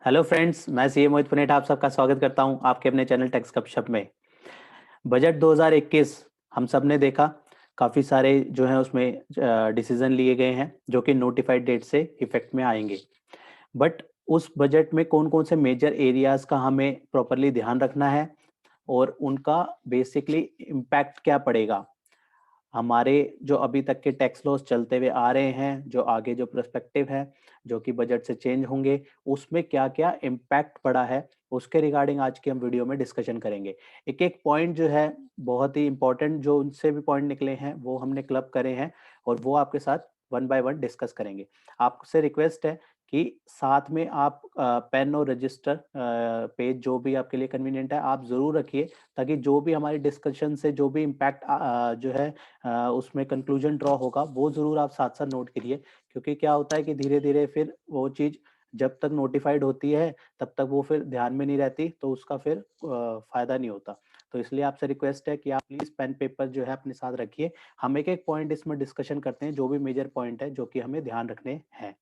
Hello friends, मैं CA मोहित Punnett आप सबका स्वागत करता हूं आपके अपने चैनल टेक्स गपशप में। बजट 2021 हम सब ने देखा। काफ़ी सारे जो हैं उसमें डिसीजन लिए गए हैं जो कि नोटिफाइड डेट से इफेक्ट में आएंगे। बट उस बजट में कौन कौन से मेजर एरियाज का हमें प्रॉपरली ध्यान रखना है और उनका बेसिकली इम्पैक्ट क्या पड़ेगा हमारे जो अभी तक के टैक्स लॉस चलते हुए आ रहे हैं, जो आगे जो पर्सपेक्टिव है जो कि बजट से चेंज होंगे, उसमें क्या क्या इम्पैक्ट पड़ा है, उसके रिगार्डिंग आज की हम वीडियो में डिस्कशन करेंगे। एक एक पॉइंट जो है बहुत ही इंपॉर्टेंट, जो उनसे भी पॉइंट निकले हैं वो हमने क्लब करे हैं और वो आपके साथ वन बाय वन डिस्कस करेंगे। आपसे रिक्वेस्ट है कि साथ में आप पेन और रजिस्टर पेज जो भी आपके लिए कन्वीनियंट है आप जरूर रखिए, ताकि जो भी हमारी डिस्कशन से जो भी इम्पैक्ट जो है उसमें कंक्लूजन ड्रॉ होगा वो जरूर आप साथ साथ नोट करिए। क्योंकि क्या होता है कि धीरे धीरे फिर वो चीज जब तक नोटिफाइड होती है तब तक वो फिर ध्यान में नहीं रहती, तो उसका फिर फायदा नहीं होता। तो इसलिए आपसे रिक्वेस्ट है कि आप प्लीज पेन पेपर जो है अपने साथ रखिए। हम एक एक पॉइंट इसमें डिस्कशन करते हैं, जो भी मेजर पॉइंट है जो कि हमें ध्यान रखने हैं।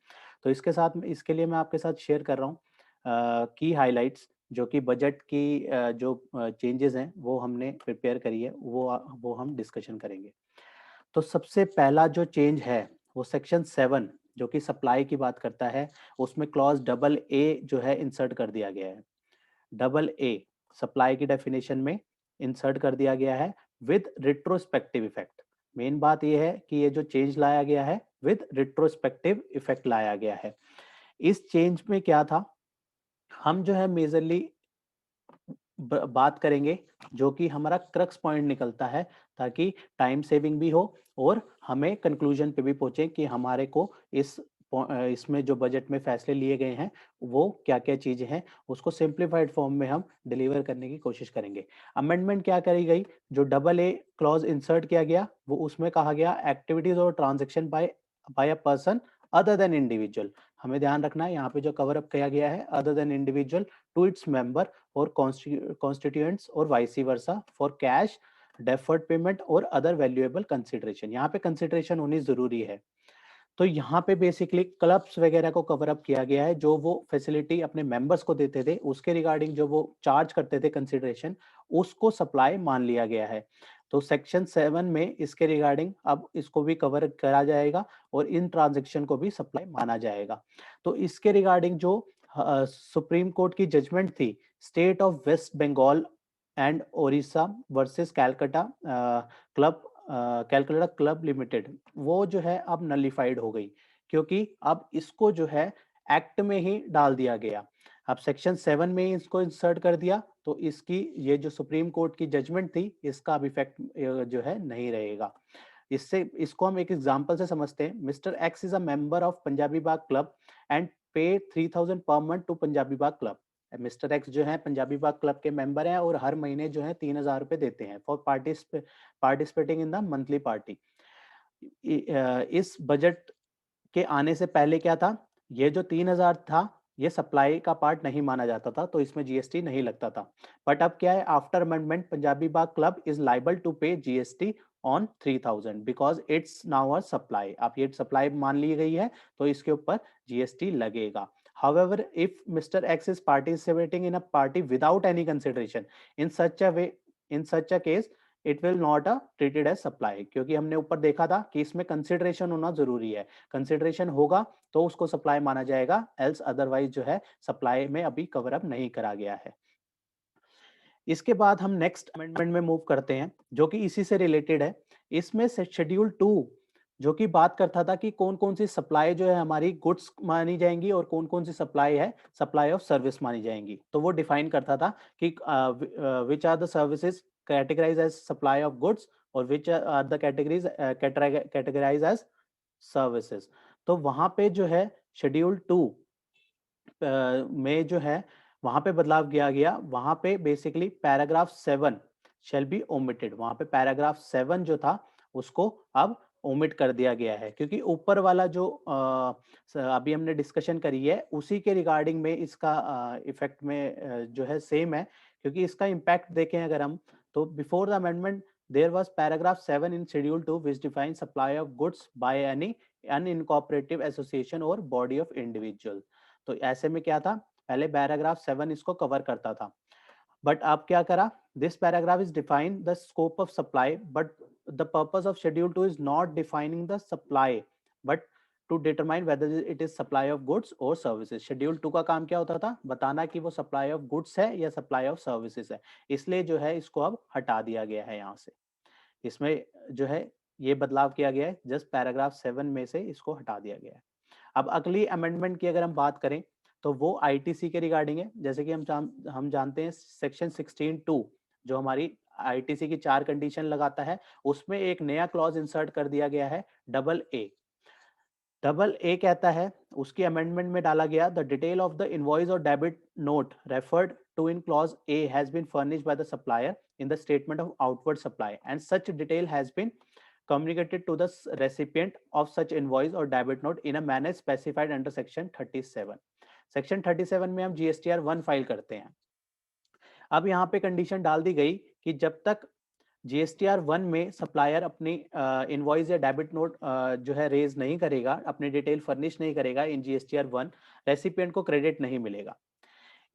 तो इसके साथ इसके लिए मैं आपके साथ शेयर कर रहा हूँ की हाइलाइट्स, जो कि बजट की जो चेंजेस हैं वो हमने प्रिपेयर करी है, वो हम डिस्कशन करेंगे। तो सबसे पहला जो चेंज है वो सेक्शन 7 जो कि सप्लाई की बात करता है, उसमें क्लॉज डबल ए जो है इंसर्ट कर दिया गया है। डबल ए सप्लाई की डेफिनेशन में इंसर्ट कर दिया गया है विद रिट्रोस्पेक्टिव इफेक्ट। मेन बात यह है कि ये जो चेंज लाया गया है विद रिट्रोस्पेक्टिव इफेक्ट लाया गया है। इस चेंज में क्या था, हम जो है मेजरली बात करेंगे जो कि हमारा क्रक्स पॉइंट निकलता है, ताकि टाइम सेविंग भी हो और हमें कंक्लूजन पे भी पहुंचे कि हमारे को इसमें जो बजट में फैसले लिए गए हैं वो क्या क्या चीजें हैं, उसको सिंप्लीफाइड फॉर्म में हम डिलीवर करने की कोशिश करेंगे। अमेंडमेंट क्या करी गई, जो डबल ए क्लॉज इंसर्ट किया गया वो उसमें कहा गया एक्टिविटीज और transaction by by a person other than individual. हमें ध्यान रखना है यहाँ पे जो कवर अप किया गया है other than individual to its member और कॉन्स्टिट्यूएंट्स और vice versa for cash deferred payment और अदर वैल्यूएबल कंसिडरेशन। यहाँ पे कंसिडरेशन होनी जरूरी है। तो यहाँ पे बेसिकली क्लब्स वगैरह को कवर अप किया गया है, जो वो फैसिलिटी अपने मेंबर्स को देते थे उसके रिगार्डिंग जो वो चार्ज करते थे कंसिडरेशन, उसको सप्लाई मान लिया गया है। तो सेक्शन 7 में इसके रिगार्डिंग अब इसको भी कवर करा जाएगा और इन ट्रांजेक्शन को भी सप्लाई माना जाएगा। तो इसके रिगार्डिंग जो सुप्रीम कोर्ट की जजमेंट थी, state of West Bengal and Odisha versus Calcutta club calculator club limited, वो जो है अब नलिफाइड हो गई, क्योंकि अब इसको जो है एक्ट में ही डाल दिया गया। अब सेक्शन 7 में ही इसको इंसर्ट कर दिया, तो इसकी ये जो सुप्रीम कोर्ट की जजमेंट थी इसका अब इफेक्ट जो है नहीं रहेगा। इससे इसको हम एक एग्जांपल से समझते हैं। Mister X is a member of Punjabi Bagh club and pay 3000 per month to Punjabi Bagh club. Mister X जो है पंजाबी बाग क्लब के मेंबर हैं और हर महीने जो है 3000 रुपए देते हैं for participating in the monthly party. इस बजट के आने से पहले क्या था, ये जो 3000 था ये सप्लाई का पार्ट नहीं माना जाता था, तो इसमें जीएसटी नहीं लगता था। बट अब क्या है, after amendment Punjabi Bagh club is liable to pay GST on 3000 because it's now a supply. आप ये सप्लाई मान ली गई है तो इसके ऊपर जीएसटी लगेगा। However, if Mr. X is participating in a party without any consideration, in such a case, it will not a treated as supply, क्योंकि हमने ऊपर देखा था कि इसमें कंसिडरेशन होना जरूरी है। कंसिडरेशन होगा तो उसको सप्लाई माना जाएगा, एल्स अदरवाइज जो है सप्लाई में अभी कवर अप नहीं करा गया है। इसके बाद हम नेक्स्ट अमेंडमेंट में मूव करते हैं जो कि इसी से रिलेटेड है। इसमें शेड्यूल 2 जो कि बात करता था कि कौन कौन सी सप्लाई जो है हमारी गुड्स मानी जाएंगी और कौन कौन सी सप्लाई है सप्लाई ऑफ सर्विस मानी जाएंगी, तो वो डिफाइन करता था कि which are the services categorise as supply of goods और which are the categories categorise as services. तो वहां पे जो है शेड्यूल 2 में जो है वहां पे बदलाव किया गया। वहां पे basically paragraph 7 shall be omitted, वहां पे पैराग्राफ 7 जो था उसको अब ओमिट कर दिया गया है, क्योंकि ऊपर वाला जो अभी हमने डिस्कशन करी है उसी के रिगार्डिंग में इसका इफेक्ट में जो है सेम है। क्योंकि इसका इम्पैक्ट देखें अगर हम, तो before the amendment there was paragraph 7 in schedule 2 which define supply of goods by any unincorporated association और बॉडी ऑफ इंडिविजुअल। तो ऐसे में क्या था, पहले पैराग्राफ 7 इसको कवर करता था, बट अब क्या करा, this paragraph is define the scope of supply, but the purpose of schedule 2 is not defining the supply but to determine whether it is supply of goods और सर्विसेज। शेड्यूल 2 का काम क्या होता था, बताना कि वो सप्लाई ऑफ गुड्स है या सप्लाई ऑफ सर्विसेज है, इसलिए जो है इसको अब हटा दिया गया है यहाँ से। इसमें जो है ये बदलाव किया गया है, जस्ट पैराग्राफ 7 में से इसको हटा दिया गया है। अब अगली अमेंडमेंट की अगर हम बात करें तो वो आईटीसी के रिगार्डिंग है। जैसे कि हम जानते हैं सेक्शन 16(2) जो हमारी आईटीसी की 4 कंडीशन लगाता है, उसमें एक नया क्लॉज इंसर्ट कर दिया गया है, डबल ए। डबल ए कहता है, उसकी अमेंडमेंट में डाला गया, the detail of the invoice और debit note referred to in clause A has been furnished by the supplier in the statement of outward supply, and such detail has been communicated to the recipient of such invoice or debit note in a manner specified under section 37। Section 37 में हम GSTR 1 file करते हैं। अब यहाँ पे condition डाल दी गई कि जब तक GSTR 1 में सप्लायर अपनी इनवॉइस या डेबिट नोट जो है रेज नहीं करेगा, अपनी डिटेल फर्निश नहीं करेगा इन GSTR 1, रेसिपिएंट को क्रेडिट नहीं मिलेगा।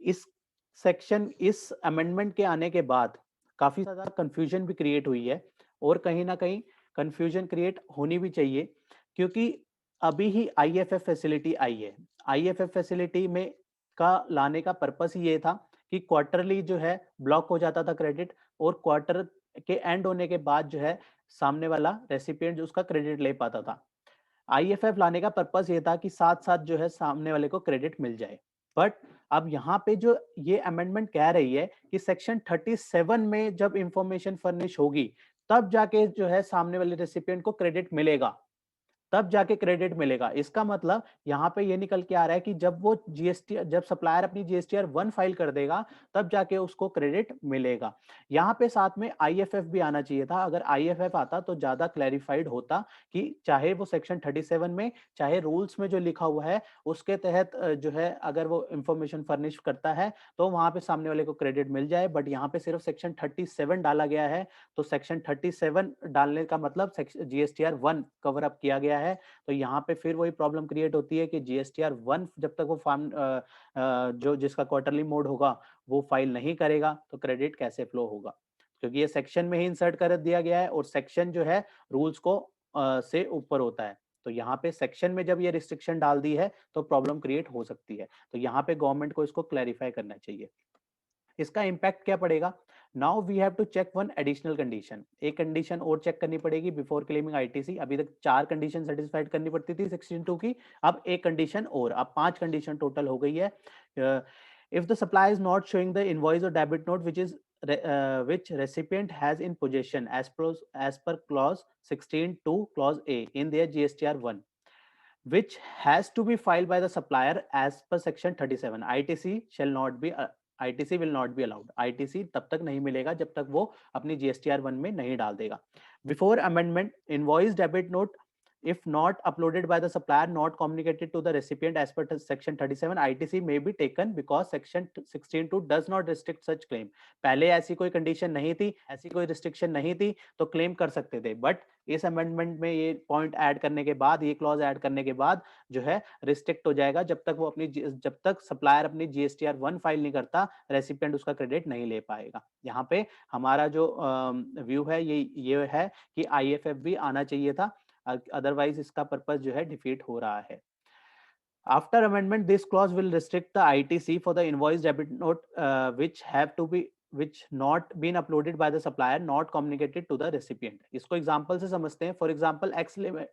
इस अमेंडमेंट के आने के बाद काफी ज्यादा कंफ्यूजन भी क्रिएट हुई है, और कहीं ना कहीं कंफ्यूजन क्रिएट होनी भी चाहिए, क्योंकि अभी ही आईएफएफ फैसिलिटी आई है। आईएफएफ फैसिलिटी में का लाने का पर्पस ही ये था कि क्वार्टरली जो है ब्लॉक हो जाता था क्रेडिट, और क्वार्टर के एंड होने के बाद जो है सामने वाला रेसिपिएंट जो उसका क्रेडिट ले पाता था। आईएफएफ लाने का पर्पस ये था कि साथ साथ जो है सामने वाले को क्रेडिट मिल जाए। बट अब यहाँ पे जो ये अमेंडमेंट कह रही है कि सेक्शन 37 में जब इंफॉर्मेशन फर्निश होगी तब जाके जो है सामने वाले रेसिपिएंट को क्रेडिट मिलेगा, तब जाके क्रेडिट मिलेगा। इसका मतलब यहाँ पे ये निकल के आ रहा है कि जब सप्लायर अपनी GSTR 1 फाइल कर देगा तब जाके उसको क्रेडिट मिलेगा। यहाँ पे साथ में आईएफएफ भी आना चाहिए था। अगर आईएफएफ आता तो ज्यादा क्लैरिफाइड होता कि चाहे वो सेक्शन 37 में चाहे रूल्स में जो लिखा हुआ है उसके तहत जो है अगर वो इंफॉर्मेशन फर्निश करता है तो वहां पे सामने वाले को क्रेडिट मिल जाए। बट यहाँ पे सिर्फ सेक्शन 37 डाला गया है, तो सेक्शन 37 डालने का मतलब GSTR 1 कवर अप किया गया है। तो यहाँ पे फिर वही प्रॉब्लम क्रिएट होती है कि GSTR 1 जब तक वो फॉर्म जो जिसका क्वार्टरली मोड होगा वो फाइल नहीं करेगा तो क्रेडिट कैसे फ्लो होगा, क्योंकि ये सेक्शन में ही इंसर्ट कर दिया गया है और सेक्शन जो है रूल्स को से ऊपर होता है। तो यहाँ पे सेक्शन में जब ये रिस्ट्रिक्शन डाल दी है तो प्रॉब्लम क्रिएट हो सकती है। तो यहाँ पे गवर्नमेंट को इसको क्लैरिफाई करना चाहिए। इसका इम्पैक्ट क्या पड़ेगा, now we have to check one additional condition. एक कंडीशन और चेक करनी पड़ेगी बिफोर क्लेमिंग आईटीसी। अभी तक 4 कंडीशन सेटिस्फाइड करनी पड़ती थी 16(2) की, अब एक कंडीशन और, अब 5 कंडीशन टोटल हो गई है। If the supply is not showing the invoice और debit note which recipient has in possession as per clause 16(2) clause A in their GSTR 1, which has to be filed by the supplier as per section 37, ITC will not be allowed। ITC तब तक नहीं मिलेगा जब तक वो अपनी GSTR 1 में नहीं डाल देगा। Before amendment, invoice debit note if not uploaded by the supplier not communicated to the recipient as per section 37, ITC may be taken because section 16(2) does not restrict such claim। पहले ऐसी कोई condition नहीं थी, ऐसी कोई restriction नहीं थी तो क्लेम कर सकते थे, बट इस अमेंडमेंट में ये पॉइंट ऐड करने के बाद, ये क्लॉज ऐड करने के बाद जो है रिस्ट्रिक्ट हो जाएगा। जब तक सप्लायर अपनी GSTR 1 फाइल नहीं करता रेसिपिएंट उसका क्रेडिट नहीं ले पाएगा। यहाँ पे हमारा जो व्यू है ये है कि IFF भी आना चाहिए था, अदरवाइज इसका पर्पस जो है डिफीट हो रहा है। After amendment, this clause will restrict the ITC for the invoice debit note which not been uploaded by the supplier not communicated to the recipient। इसको example से समझते हैं। For example,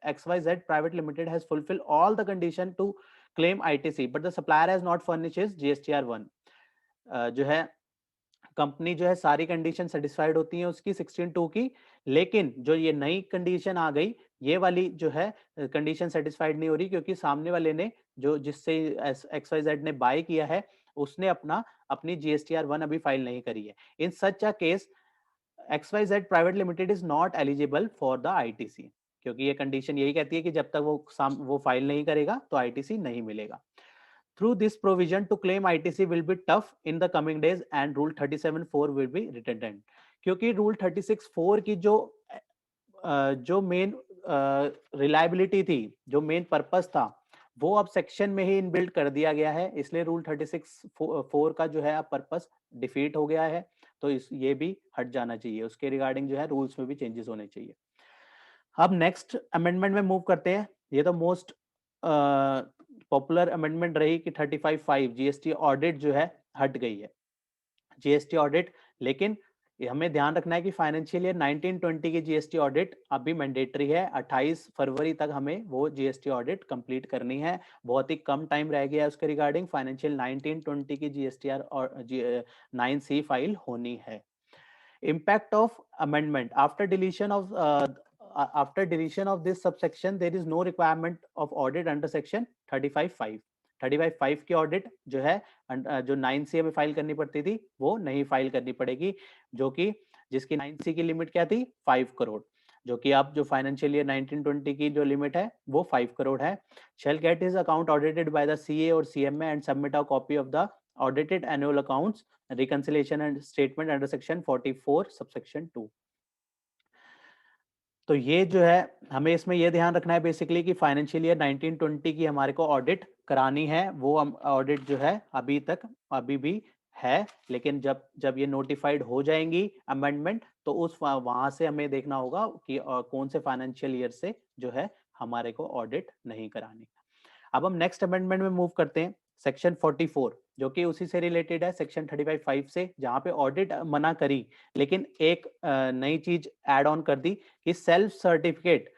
XYZ Private Limited has fulfilled all the condition to claim ITC, but the supplier has not furnished his GSTR 1। जो है company जो है सारी condition satisfied होती है उसकी 16(2) की, लेकिन जो ये नई कंडीशन आ गई ये वाली जो है कंडीशन सेटिस्फाइड नहीं हो रही, क्योंकि सामने वाले ने जो जिससे XYZ ने बाय किया है उसने अपनी GSTR 1 अभी फाइल नहीं करी है। In such a case XYZ private limited is not eligible for the ITC, क्योंकि ये कंडीशन यही कहती है कि जब तक वो फाइल नहीं करेगा तो ITC नहीं मिलेगा। Through this provision to claim ITC will be tough in the coming days and rule 37(4) will be redundant। क्योंकि रूल 36(4) की जो मेन रिलायबिलिटी थी, जो मेन पर्पस था वो अब सेक्शन में ही इनबिल्ट कर दिया गया है, इसलिए रूल 36(4) का जो है अब पर्पस डिफीट हो गया है। तो ये भी हट जाना चाहिए, उसके रिगार्डिंग जो है रूल्स में भी चेंजेस होने चाहिए। अब नेक्स्ट अमेंडमेंट में मूव करते हैं। ये तो मोस्ट पॉपुलर अमेंडमेंट रही कि 35(5) जीएसटी ऑडिट जो है हट गई है, जीएसटी ऑडिट। लेकिन हमें ध्यान रखना है कि फाइनेंशियल ईयर 1920 की जीएसटी ऑडिट अभी मैंडेटरी है। 28 फरवरी तक हमें वो जीएसटी ऑडिट कंप्लीट करनी है। बहुत ही कम टाइम रह गया है उसके रिगार्डिंग। फाइनेंशियल 1920 की जीएसटीआर और 9C फाइल होनी है। Impact of amendment after deletion of this subsection there is no requirement of audit under section 35(5). 35(5) की ऑडिट जो है जो 9C में फाइल करनी पड़ती थी वो नहीं फाइल करनी पड़ेगी, जो कि जिसकी 9C की लिमिट क्या थी 5 करोड़, जो कि अब जो फाइनेंशियल ईयर 1920 की जो लिमिट है वो 5 करोड़ है। shall get his account audited by the CA or CMA and submit a copy of the audited annual accounts reconciliation and statement under section 44 subsection 2। तो ये जो है हमें इसमें ये ध्यान रखना है बेसिकली कि फाइनेंशियल ईयर 1920 की हमारे को ऑडिट करानी है। वो ऑडिट जो है अभी भी है, लेकिन जब जब ये नोटिफाइड हो जाएंगी अमेंडमेंट तो उस वहां से हमें देखना होगा कि कौन से फाइनेंशियल ईयर से जो है हमारे को ऑडिट नहीं करानी। अब हम नेक्स्ट अमेंडमेंट में मूव करते हैं, सेक्शन 44, जो कि उसी से रिलेटेड है सेक्शन 35(5) से, जहां पे ऑडिट मना करी लेकिन एक नई चीज ऐड ऑन कर दी कि सेल्फ सर्टिफिकेट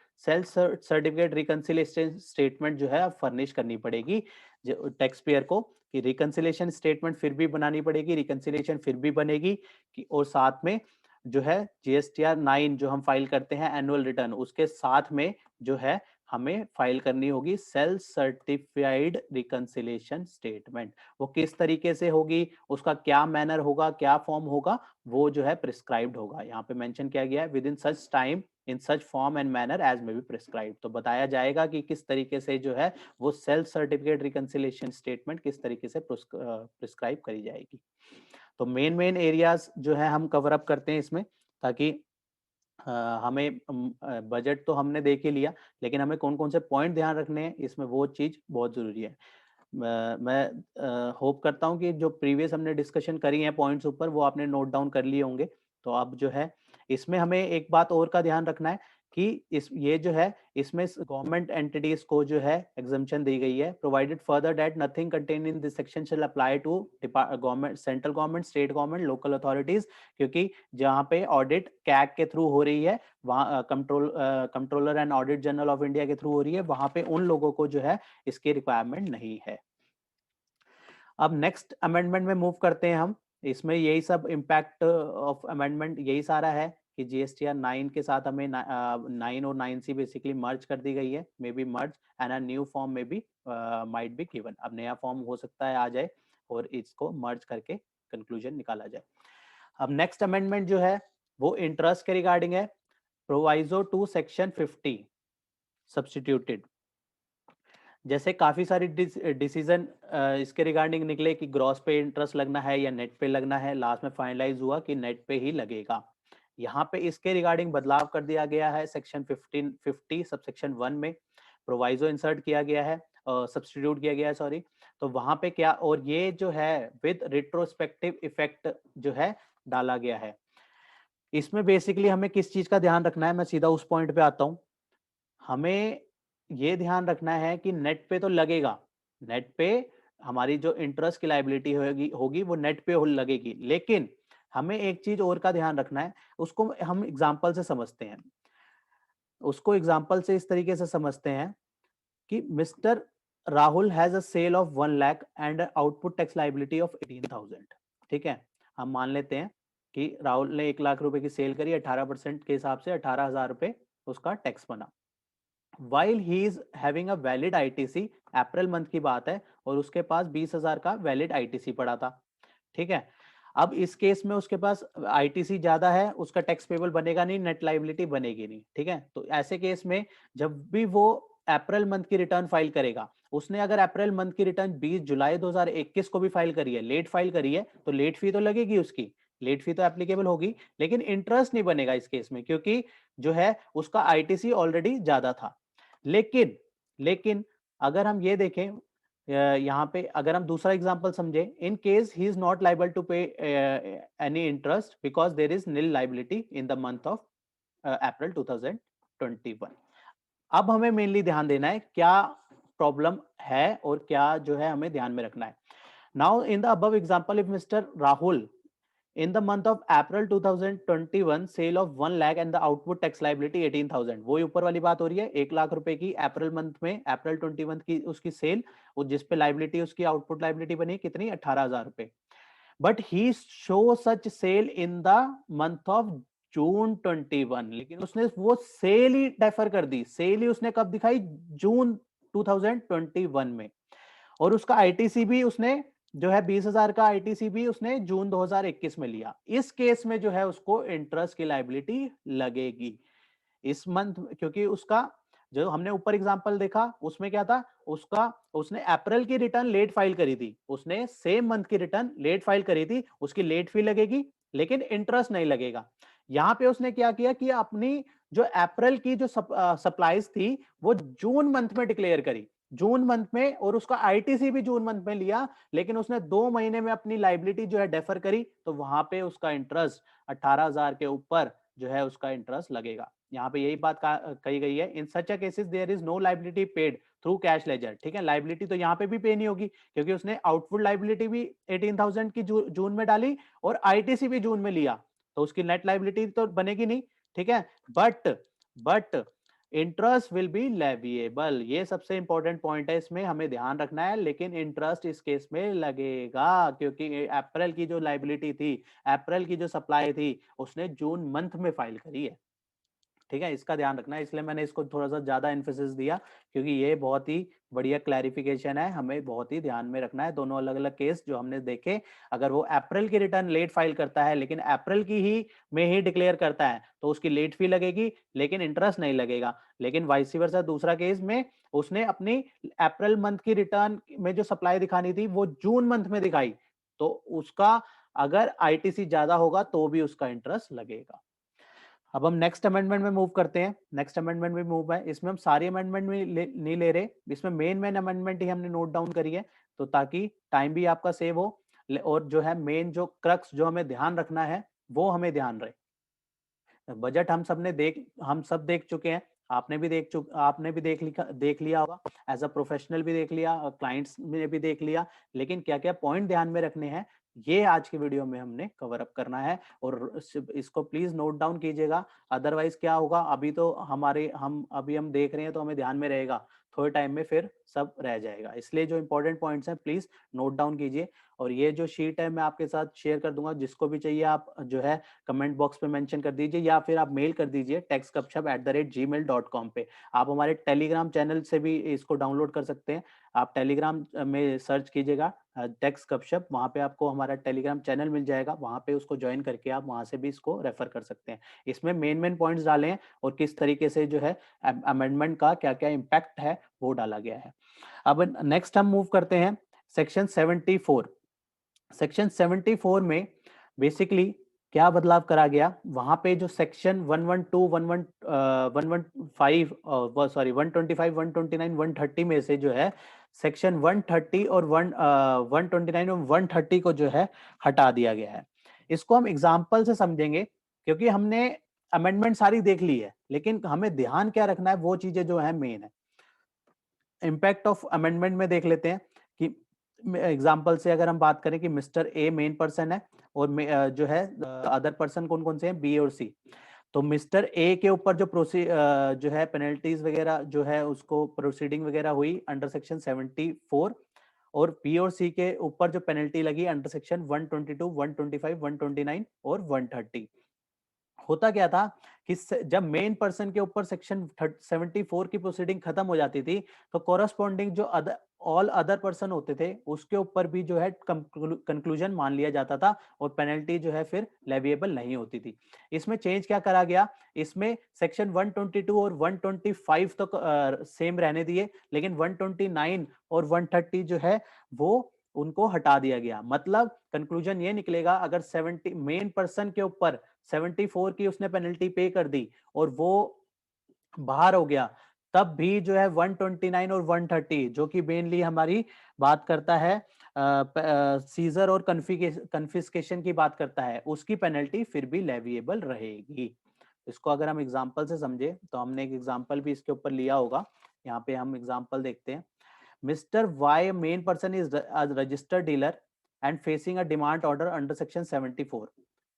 रिकंसिलिएशन स्टेटमेंट जो है अब फर्निश करनी पड़ेगी टैक्स पेयर को, कि रिकंसिलिएशन स्टेटमेंट फिर भी बनानी पड़ेगी, रिकंसिलिएशन फिर भी बनेगी कि, और साथ में जो है जीएसटीआर 9 जो हम फाइल करते हैं एनुअल रिटर्न, उसके साथ में जो है हमें फाइल करनी होगी सेल्फ सर्टिफाइड रिकंसिलिएशन स्टेटमेंट। वो किस तरीके से होगी, उसका क्या मैनर होगा, क्या फॉर्म होगा, वो जो है प्रिस्क्राइब्ड होगा। यहाँ पे मेंशन किया गया है within such time in such form and manner as may be prescribe. तो बताया जाएगा कि किस तरीके से जो है वो सेल्फ सर्टिफिकेट रिकंसिलिएशन स्टेटमेंट किस तरीके से प्रिस्क्राइब करी जाएगी। तो मेन एरियाज जो है हम कवर अप करते हैं इसमें, ताकि हमें बजट तो हमने देख ही लिया, लेकिन हमें कौन कौन से पॉइंट ध्यान रखने हैं इसमें वो चीज बहुत जरूरी है। मैं होप करता हूं कि जो प्रीवियस हमने डिस्कशन करी है पॉइंट्स ऊपर वो आपने नोट डाउन कर लिए होंगे। तो अब जो है इसमें हमें एक बात और का ध्यान रखना है कि ये जो है इसमें गवर्नमेंट एंटिटीज को जो है एग्जम्पशन दी गई है, provided further that nothing contain in this section shall apply to government, central government, state government, local authorities, क्योंकि जहाँ पे ऑडिट कैग के थ्रू हो रही है, वहाँ controller and audit general of India के थ्रू हो रही है, वहां पे उन लोगों को जो है इसकी रिक्वायरमेंट नहीं है। अब नेक्स्ट अमेंडमेंट में मूव करते हैं हम। इसमें यही सब इम्पैक्ट ऑफ अमेंडमेंट यही सारा है कि जीएसटीआर 9 के साथ हमें 9 और 9C बेसिकली मर्ज कर दी गई है, may be merge and a new form में बी माइट बी गिवन। अब नया फॉर्म हो सकता है आ जाए और इसको मर्ज करके कंक्लूजन निकाला जाए। अब नेक्स्ट अमेंडमेंट जो है वो इंटरेस्ट के रिगार्डिंग है, प्रोवाइजो टू सेक्शन 50 सब्स्टिट्यूटेड। जैसे काफी सारी डिसीजन इसके रिगार्डिंग निकले कि ग्रॉस पे इंटरेस्ट लगना है या नेट पे लगना है, लास्ट में फाइनलाइज हुआ कि नेट पे ही लगेगा। यहाँ पे इसके रिगार्डिंग बदलाव कर दिया गया है सेक्शन 50 सबसेक्शन 1 में, प्रोवाइजो इंसर्ट किया गया है, सब्स्टिट्यूट किया गया है सॉरी। तो वहां पे क्या, और ये जो है विद रिट्रोस्पेक्टिव इफेक्ट जो है डाला गया है। इसमें बेसिकली हमें किस चीज का ध्यान रखना है, मैं सीधा उस पॉइंट पे आता हूँ। हमें ये ध्यान रखना है कि नेट पे तो लगेगा, नेट पे हमारी जो इंटरेस्ट की लायबिलिटी होगी वो नेट पे लगेगी, लेकिन हमें एक चीज और का ध्यान रखना है, उसको हम एग्जांपल से समझते हैं। उसको एग्जांपल से इस तरीके से समझते हैं कि mister Rahul has a sale of 1 lakh and output tax liability of 18,000। ठीक है, हम मान लेते हैं कि राहुल ने 1 लाख रुपए की सेल करी, 18% के हिसाब से 18,000 रुपए उसका टैक्स बना। While he is having a valid ITC, April month की बात है और उसके पास 20,000 का वैलिड ITC पड़ा था। ठीक है, अब इस केस में उसके पास ITC ज्यादा है, उसका टैक्स पेबल बनेगा नहीं, नेट लाइबिलिटी बनेगी नहीं। ठीक है, तो ऐसे केस में जब भी वो अप्रैल मंथ की रिटर्न फाइल करेगा, उसने अगर अप्रैल मंथ की रिटर्न 20 जुलाई 2021 को भी फाइल करी है, लेट फाइल करी है, तो लेट फी तो लगेगी, उसकी लेट फी तो एप्लीकेबल होगी, लेकिन इंटरेस्ट नहीं बनेगा इस केस में, क्योंकि जो है उसका ITC ऑलरेडी ज्यादा था। लेकिन अगर हम ये देखें यहाँ पे अगर हम दूसरा एग्जांपल समझे, in case he is not liable to pay any interest because there is nil liability in the month of April 2021। अब हमें मेनली ध्यान देना है क्या प्रॉब्लम है और क्या जो है हमें ध्यान में रखना है। Now in the above example, if mister Rahul in the month of April 2021 sale of 1 lakh and the output tax liability 18,000, वो ऊपर वाली बात हो रही है 1 लाख रुपए की अप्रैल मंथ में, अप्रैल 21 की उसकी सेल, और जिस पे लाइबिलिटी उसकी आउटपुट लाइबिलिटी बनी कितनी 18,000 रुपए। But he show such sale in the month of June 21, लेकिन उसने वो सेल ही डेफर कर दी, सेल ही उसने कब दिखाई, जून 2021 में, और उसका आईटीसी भी उसने जो है 20,000 का आईटीसी भी उसने जून 2021 में लिया। इस केस में जो है उसको इंटरेस्ट की लायबिलिटी लगेगी इस मंथ, क्योंकि उसका जो हमने ऊपर एग्जांपल देखा उसमें क्या था, उसका उसने अप्रैल की रिटर्न लेट फाइल करी थी, उसने सेम मंथ की रिटर्न लेट फाइल करी थी, उसकी लेट फी लगेगी लेकिन इंटरेस्ट नहीं लगेगा। यहां पे उसने क्या किया कि अपनी जो अप्रैल की जो सप्लाईज थी वो जून मंथ में डिक्लेयर करी, जून मंथ में, और उसका आईटीसी भी जून मंथ में लिया, लेकिन उसने 2 महीने में अपनी लाइबिलिटी जो है डेफर करी, तो वहां पे उसका इंटरेस्ट 18,000 के ऊपर जो है उसका इंटरेस्ट लगेगा। यहाँ पे यही बात कही गई है, in such a cases there is no liability paid through cash ledger. ठीक है, लाइबिलिटी तो यहाँ पे भी पे नहीं होगी क्योंकि उसने आउटपुट लाइबिलिटी भी 18,000 की जून में डाली और आईटीसी भी जून में लिया, तो उसकी नेट लाइबिलिटी तो बनेगी नहीं। ठीक है, but interest will be leviable, ये सबसे इंपॉर्टेंट पॉइंट है, इसमें हमें ध्यान रखना है, लेकिन इंटरेस्ट इस केस में लगेगा क्योंकि अप्रैल की जो लाइबिलिटी थी, अप्रैल की जो सप्लाई थी उसने जून मंथ में फाइल करी है। ठीक है, इसका ध्यान रखना है, इसलिए मैंने इसको थोड़ा सा ज्यादा एम्फेसिस दिया क्योंकि ये बहुत ही बढ़िया क्लैरिफिकेशन है, हमें बहुत ही ध्यान में रखना है दोनों अलग अलग केस जो हमने देखे। अगर वो अप्रैल की रिटर्न लेट फाइल करता है लेकिन अप्रैल की ही में ही डिक्लेयर करता है तो उसकी लेट फी लगेगी लेकिन इंटरेस्ट नहीं लगेगा। लेकिन वाइस वर्सा दूसरा केस में उसने अपनी अप्रैल मंथ की रिटर्न में जो सप्लाई दिखानी थी वो जून मंथ में दिखाई, तो उसका अगर आईटीसी ज्यादा होगा तो भी उसका इंटरेस्ट लगेगा। अब हम नेक्स्ट अमेंडमेंट में मूव करते हैं। नेक्स्ट अमेंडमेंट में मूव है, इसमें हम सारी अमेंडमेंट में नहीं ले रहे, इसमें मेन अमेंडमेंट ही हमने नोट डाउन करी है, तो ताकि टाइम भी आपका सेव हो और जो है मेन जो क्रक्स जो हमें ध्यान रखना है वो हमें ध्यान रहे। बजट हम सब देख चुके हैं, आपने भी देख लिया होगा, एज अ प्रोफेशनल भी देख लिया, क्लाइंट्स ने भी देख लिया, लेकिन क्या क्या पॉइंट ध्यान में रखने हैं ये आज की वीडियो में हमने कवर अप करना है, और इसको प्लीज नोट डाउन कीजिएगा। अदरवाइज क्या होगा, अभी हम देख रहे हैं तो हमें ध्यान में रहेगा, थोड़े टाइम में फिर सब रह जाएगा, इसलिए जो इंपॉर्टेंट पॉइंट्स हैं प्लीज नोट डाउन कीजिए। और ये जो शीट है मैं आपके साथ शेयर कर दूंगा, जिसको भी चाहिए आप जो है कमेंट बॉक्स पे मेंशन कर दीजिए या फिर आप मेल कर दीजिए techsgupshup@gmail.com पे। आप हमारे टेलीग्राम चैनल से भी इसको डाउनलोड कर सकते हैं, आप टेलीग्राम में सर्च कीजिएगा टेक्स गपशप, वहां पे आपको हमारा टेलीग्राम चैनल मिल जाएगा, वहां पे उसको ज्वाइन करके आप वहां से भी इसको रेफर कर सकते हैं। इसमें मेन पॉइंट्स डाले हैं और किस तरीके से जो है अमेंडमेंट का क्या क्या इम्पैक्ट है वो डाला गया है। अब नेक्स्ट हम मूव करते हैं सेक्शन 74। सेक्शन 74 में बेसिकली क्या बदलाव करा गया, वहां पे जो सेक्शन 112 115 सॉरी 125 129 130 में से जो है सेक्शन 130 और 129 और 130 को जो है हटा दिया गया है। इसको हम एग्जाम्पल से समझेंगे क्योंकि हमने अमेंडमेंट सारी देख ली है, लेकिन हमें ध्यान क्या रखना है वो चीजें जो है मेन है। इम्पैक्ट ऑफ अमेंडमेंट में देख लेते हैं कि एग्जाम्पल से अगर हम बात करें कि मिस्टर ए मेन पर्सन है और जो है अदर पर्सन कौन कौन से हैं, बी और सी। तो मिस्टर ए के ऊपर जो है पेनल्टीज वगैरह जो है उसको प्रोसीडिंग वगैरह हुई अंडर सेक्शन 74, और बी और सी के ऊपर जो पेनल्टी लगी अंडर सेक्शन 122 125 129 और 130। होता क्या था कि जब मेन पर्सन के ऊपर सेक्शन 74 की प्रोसीडिंग खत्म हो जाती थी तो कोरस्पॉन्डिंग जो ऑल अदर पर्सन होते थे उसके ऊपर भी जो है कंक्लूजन मान लिया जाता था और पेनल्टी जो है फिर लेविएबल नहीं होती थी। इसमें चेंज क्या करा गया, इसमें सेक्शन 122 और 125 तक सेम रहने दिए, लेकिन 129 और 130 जो है वो उनको हटा दिया गया। मतलब कंक्लूजन ये निकलेगा, अगर 70 मेन पर्सन के ऊपर 74 की उसने पेनल्टी पे कर दी और वो बाहर हो गया, तब भी जो है 129 और 130 जो कि मेनली हमारी बात करता है सीजर और कन्फिस्केशन की बात करता है, उसकी पेनल्टी फिर भी लेविएबल रहेगी। इसको अगर हम एग्जांपल से समझे तो हमने एक एग्जांपल भी इसके ऊपर लिया होगा, यहाँ पे हम एग्जांपल देखते हैं। Mister Y main person is registered dealer and facing a demand order under section 74।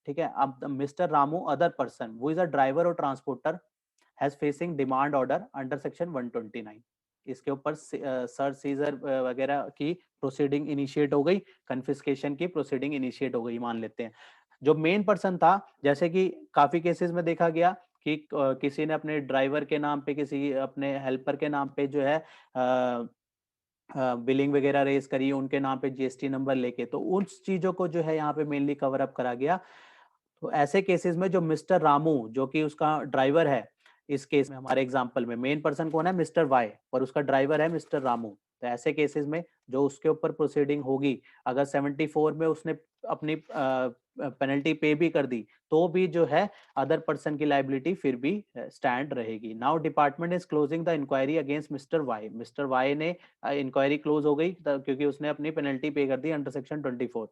ठीक है, अब मिस्टर रामू अदर पर्सन वो इज अ ड्राइवर और transporter has facing demand order under section 129। इसके ऊपर सर्च सीजर वगैरह की प्रोसीडिंग इनिशिएट हो गई, कन्फिस्केशन की प्रोसीडिंग इनिशिएट हो गई मान लेते हैं। जो मेन पर्सन था, जैसे कि काफी केसेस में देखा गया कि किसी ने अपने ड्राइवर के नाम पे, किसी अपने हेल्पर के नाम पे जो है बिलिंग वगैरह रेज करी, उनके नाम पे जीएसटी नंबर लेके, तो उन चीजों को जो है यहाँ पे मेनली कवर अप करा गया। तो ऐसे केसेस में जो मिस्टर रामू जो कि उसका ड्राइवर है, इस केस में हमारे एग्जांपल में मेन पर्सन कौन है, मिस्टर वाई, और उसका ड्राइवर है मिस्टर रामू। तो ऐसे केसेस में जो उसके ऊपर प्रोसीडिंग होगी, अगर 74 में उसने अपनी पेनल्टी पे भी कर दी, तो भी जो है अदर पर्सन की लाइबिलिटी फिर भी स्टैंड रहेगी। Now department is closing the inquiry against mister Y. Mister Y ने इंक्वायरी क्लोज हो गई क्योंकि उसने अपनी पेनल्टी पे कर दी under section 24।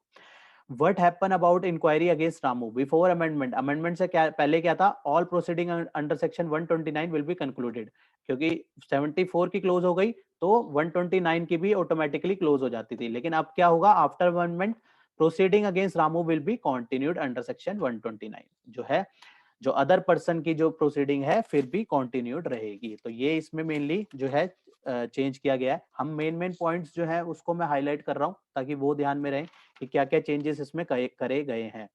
What happened about inquiry against Ramu before amendment? Amendment से क्या पहले क्या था? All proceeding under section 129 will be concluded. क्योंकि 74 की क्लोज हो गई तो 129 की भी ऑटोमेटिकली क्लोज हो जाती थी, लेकिन अब क्या होगा? After amendment proceeding against Ramu will be continued under section 129। जो है, जो अदर पर्सन की जो प्रोसीडिंग है फिर भी कंटिन्यूड रहेगी। तो ये इसमें मेनली जो है चेंज किया गया है। हम मेन पॉइंट्स जो है उसको मैं हाईलाइट कर रहा हूँ ताकि वो ध्यान में रहे कि क्या क्या चेंजेस इसमें करे गए हैं।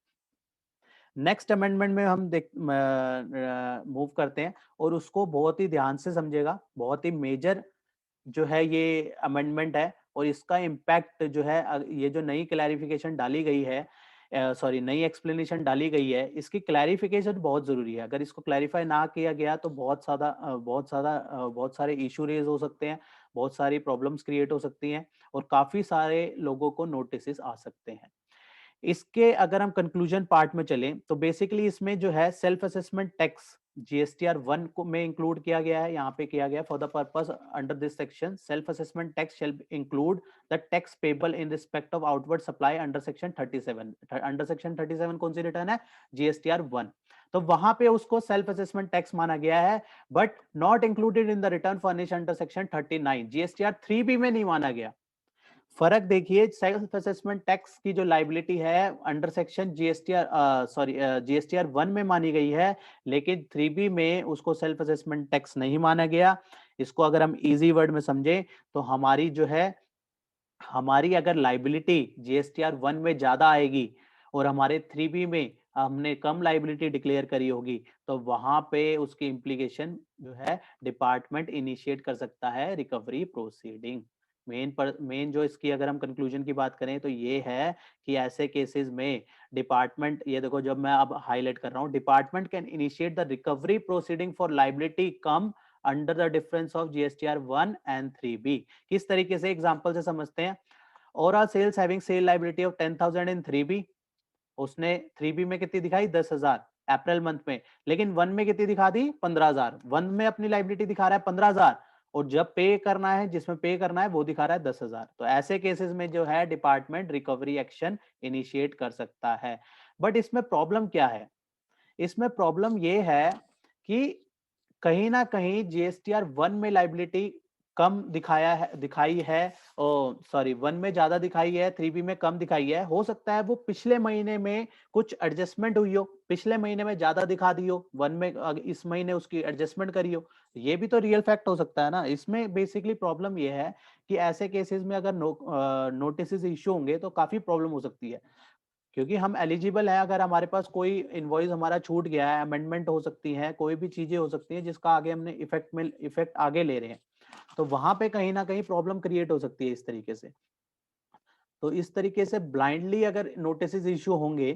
नेक्स्ट अमेंडमेंट में हम देख मूव करते हैं और उसको बहुत ही ध्यान से समझेगा, बहुत ही मेजर जो है ये अमेंडमेंट है, और इसका इम्पैक्ट जो है ये जो नई क्लैरिफिकेशन डाली गई है, सॉरी नई एक्सप्लेनेशन डाली गई है, इसकी क्लैरिफिकेशन बहुत जरूरी है। अगर इसको क्लैरिफाई ना किया गया तो बहुत सारे इशू रेज हो सकते हैं, बहुत सारी प्रॉब्लम्स क्रिएट हो सकती हैं, और काफी सारे लोगों को नोटिस आ सकते हैं। इसके अगर हम कंक्लूजन पार्ट में चलें तो बेसिकली इसमें जो है सेल्फ असेसमेंट टैक्स जीएसटीआर 1 को में इंक्लूड किया गया है, यहाँ पे किया गया for the purpose under this section self assessment tax shall include the tax payable in respect of outward supply under section 37। Under section 37 कौन सी रिटर्न है? जीएसटीआर 1। तो वहां पे उसको सेल्फ असेसमेंट टैक्स माना गया है, but not included in the return furnish under section 39। GSTR 3 भी में नहीं माना गया। फर्क देखिए, सेल्फ असेसमेंट टैक्स की जो लाइबिलिटी है अंडर सेक्शन जीएसटीआर 1 में मानी गई है, लेकिन 3B में उसको सेल्फ असेसमेंट टैक्स नहीं माना गया। इसको अगर हम इजी वर्ड में समझे तो हमारी जो है, हमारी अगर लाइबिलिटी जीएसटीआर 1 में ज्यादा आएगी और हमारे 3B में हमने कम लाइबिलिटी डिक्लेयर करी होगी, तो वहां पे उसकी इम्प्लीकेशन जो है डिपार्टमेंट इनिशिएट कर सकता है रिकवरी प्रोसीडिंग। मेन जो इसकी अगर हम कंक्लूजन की बात करें तो ये है कि ऐसे केसेस में डिपार्टमेंट, ये देखो जब मैं अब हाईलाइट कर रहा हूँ, department can initiate the recovery proceeding for liability come under the difference of GSTR 1 and 3B। किस तरीके से, एग्जांपल से समझते हैं। Overall sales having sale liability of 10,000 in 3B, उसने 3B में कितनी दिखाई? 10,000 अप्रैल मंथ में, लेकिन 1 में कितनी दिखा दी? 15,000। 1 में अपनी लायबिलिटी दिखा रहा है 15,000, और जब पे करना है, जिसमें पे करना है वो दिखा रहा है 10,000। तो ऐसे केसेस में जो है डिपार्टमेंट रिकवरी एक्शन इनिशिएट कर सकता है। बट इसमें प्रॉब्लम क्या है? इसमें प्रॉब्लम ये है कि कहीं ना कहीं जीएसटीआर 1 में लाइबिलिटी कम दिखाई है, सॉरी 1 में ज्यादा दिखाई है, 3B में कम दिखाई है। हो सकता है वो पिछले महीने में कुछ एडजस्टमेंट हुई हो, पिछले महीने में ज्यादा दिखा दी हो 1 में, इस महीने उसकी एडजस्टमेंट करी हो। ये भी तो रियल फैक्ट हो सकता है ना। इसमें बेसिकली प्रॉब्लम ये है कि ऐसे केसेस में अगर नोटिस इश्यू होंगे तो काफी प्रॉब्लम हो सकती है, क्योंकि हम एलिजिबल हैं। अगर हमारे पास कोई इनवॉइस हमारा छूट गया है, अमेंडमेंट हो सकती है, कोई भी चीजें हो सकती हैं जिसका आगे हमने इफेक्ट आगे ले रहे हैं, तो वहां पे कहीं ना कहीं प्रॉब्लम क्रिएट हो सकती है इस तरीके से। तो इस तरीके से ब्लाइंडली अगर नोटिस इश्यू होंगे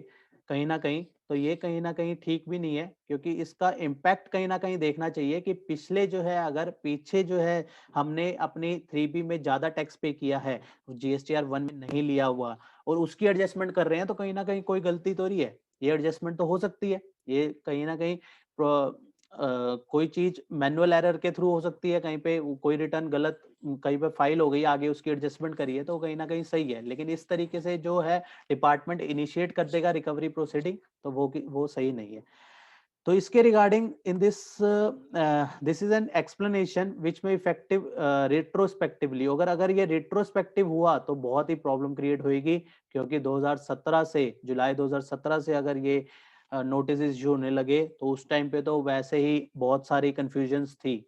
कहीं ना कहीं, तो ये कहीं ना कहीं ठीक भी नहीं है, क्योंकि इसका इम्पैक्ट कहीं ना कहीं देखना चाहिए कि पिछले जो है, अगर पीछे जो है हमने अपनी 3B में ज्यादा टैक्स पे किया है, जीएसटीआर 1 में नहीं लिया हुआ, और उसकी एडजस्टमेंट कर रहे हैं, तो कहीं ना कहीं कोई गलती तो रही है, ये एडजस्टमेंट तो हो सकती है। ये कहीं ना कहीं कोई चीज मैनुअल एरर के थ्रू हो सकती है, कहीं पे कोई रिटर्न गलत कहीं पे फाइल हो गई, आगे उसकी एडजस्टमेंट करिए तो कहीं ना कहीं सही है, लेकिन इस तरीके से जो है डिपार्टमेंट इनिशिएट कर देगा रिकवरी प्रोसीडिंग, तो वो सही नहीं है। तो इसके regarding in this is an explanation विच में इफेक्टिव रेट्रोस्पेक्टिवली, अगर ये रेट्रोस्पेक्टिव हुआ तो बहुत ही प्रॉब्लम क्रिएट होगी, क्योंकि 2017 से जुलाई 2017 से अगर ये नोटिस इश्यू होने लगे तो उस टाइम पे तो वैसे ही बहुत सारी कंफ्यूजन्स थी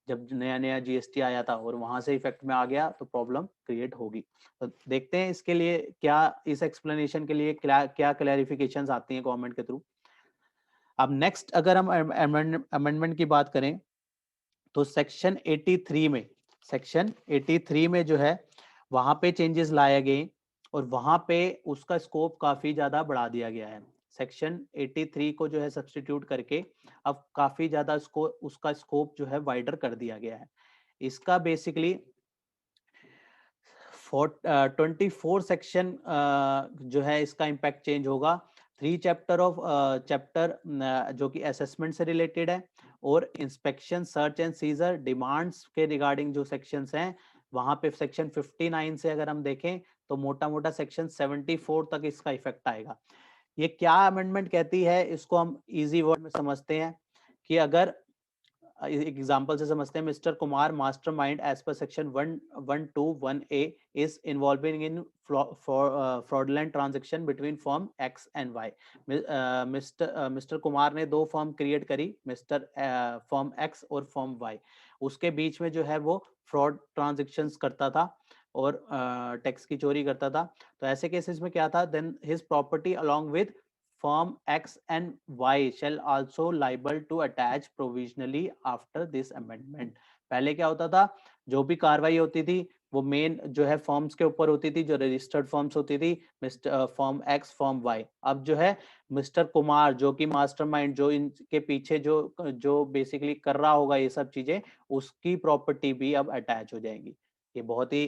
जब नया नया जीएसटी आया था, और वहां से इफेक्ट में आ गया तो प्रॉब्लम क्रिएट होगी। तो देखते हैं इसके लिए क्या, इस एक्सप्लेनेशन के लिए क्या क्लैरिफिकेशंस आती हैं गवर्नमेंट के थ्रू। अब नेक्स्ट अगर हम अमेंडमेंट की बात करें तो सेक्शन 83 में जो है वहां पे चेंजेस लाए गए, और वहां पे उसका स्कोप काफी ज्यादा बढ़ा दिया गया है। सेक्शन 83 को जो है सब्स्टिट्यूट करके अब काफी ज्यादा उसका स्कोप जो है वाइडर कर दिया गया है। इसका बेसिकली 24 सेक्शन जो है इसका इम्पैक्ट चेंज होगा। 3 चैप्टर जो कि असेसमेंट से रिलेटेड है, और inspection, search and seizure, demands के रिगार्डिंग जो सेक्शंस हैं वहां पे सेक्शन 59 से अगर हम देखें तो मोटा मोटा सेक्शन 74 तक इसका इफेक्ट आएगा। ये क्या अमेंडमेंट कहती है, इसको हम इजी वर्ड में समझते हैं कि अगर एग्जाम्पल से समझते हैं, mister Kumar mastermind as per section 121A is involving in fraudulent transaction between firm X and Y। Mister Kumar ने 2 फर्म क्रिएट करी, मिस्टर फर्म X और फर्म Y, उसके बीच में जो है वो फ्रॉड ट्रांजेक्शन्स करता था और टैक्स की चोरी करता था। तो ऐसे केसेस में क्या था, then his property along with firm X and Y shall also liable to attach provisionally after this amendment। पहले क्या होता था, जो भी कार्रवाई होती थी वो मेन जो है फॉर्म्स के ऊपर होती थी, जो रजिस्टर्ड फॉर्म्स होती थी, mister firm X, firm Y. अब जो है मिस्टर कुमार जो कि मास्टरमाइंड, जो इनके पीछे जो बेसिकली कर रहा होगा ये सब चीजें, उसकी प्रॉपर्टी भी अब अटैच हो जाएगी। ये बहुत ही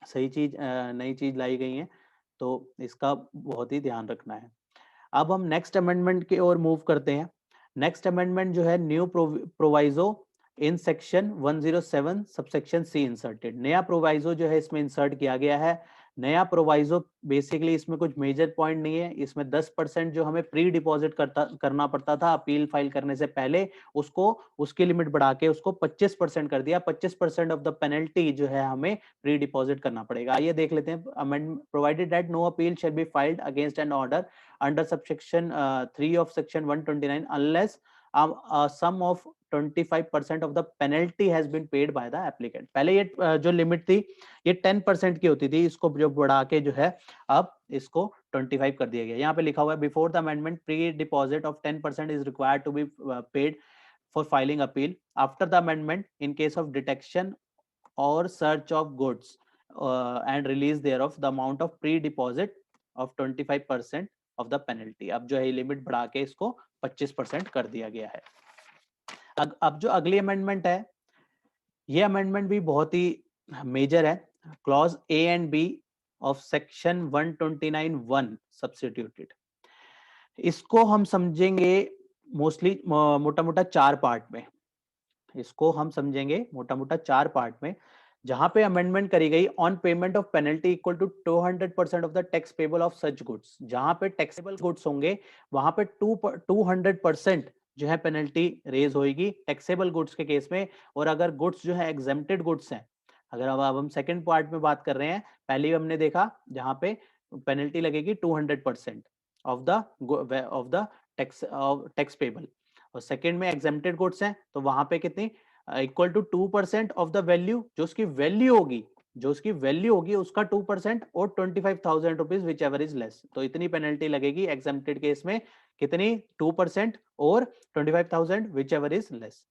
सही चीज, नई चीज लाई गई है, तो इसका बहुत ही ध्यान रखना है। अब हम नेक्स्ट अमेंडमेंट की ओर मूव करते हैं। नेक्स्ट अमेंडमेंट जो है new proviso in section 107 subsection C inserted. नया प्रोवाइजो जो है इसमें इंसर्ट किया गया है। नया प्रोवाइजो बेसिकली इसमें कुछ मेजर पॉइंट नहीं है, इसमें 10% जो हमें प्री डिपॉजिट करना पड़ता था अपील फाइल करने से पहले, उसको उसकी लिमिट बढ़ा के उसको 25% कर दिया। 25% ऑफ द पेनल्टी जो है हमें प्री डिपॉजिट करना पड़ेगा। आइए देख लेते हैं। Amendment provided that no appeal shall be filed against an order under subsection 3 of section 129 unless a sum of 25% of the penalty has been paid by the applicant। पहले ये जो लिमिट थी ये 10% की होती थी, इसको जो बढ़ा के जो है अब इसको 25 कर दिया गया। यहाँ पे लिखा हुआ है before the amendment pre deposit of 10% is required to be paid for filing appeal। After the amendment, in case of detection or search of goods and release thereof, the amount of pre-deposit of 25% of the penalty। अब जो है limit बढ़ा के इसको 25% कर दिया गया है। अब जो अगली अमेंडमेंट है, ये अमेंडमेंट भी बहुत ही मेजर है। Clause A and B of section 129(1) substituted. इसको हम समझेंगे मोस्टली मोटा मोटा 4 पार्ट में। इसको हम समझेंगे मोटा मोटा 4 पार्ट में, जहां पे अमेंडमेंट करी गई on payment of penalty equal to 200% of the tax payable of such goods. जहां पे टैक्सेबल गुड्स होंगे वहां पे 200% जो है पेनल्टी रेज होगी टैक्सेबल गुड्स के केस में। और अगर गुड्स जो है एग्जेम्प्टेड गुड्स हैं, अगर अब हम सेकंड पार्ट में बात कर रहे हैं, पहले हमने देखा जहां पे पेनल्टी लगेगी 200% ऑफ द टैक्स पेबल, और सेकंड में एग्जेम्प्टेड गुड्स हैं तो वहां पे कितनी, equal to 2% of the value, जो उसकी वैल्यू होगी उसका 2%, और 25,000 rupees whichever is less. तो इतनी पेनल्टी लगेगी एग्जेम्प्टेड केस में, कितनी, 2% और 25,000 विच एवर इज लेस।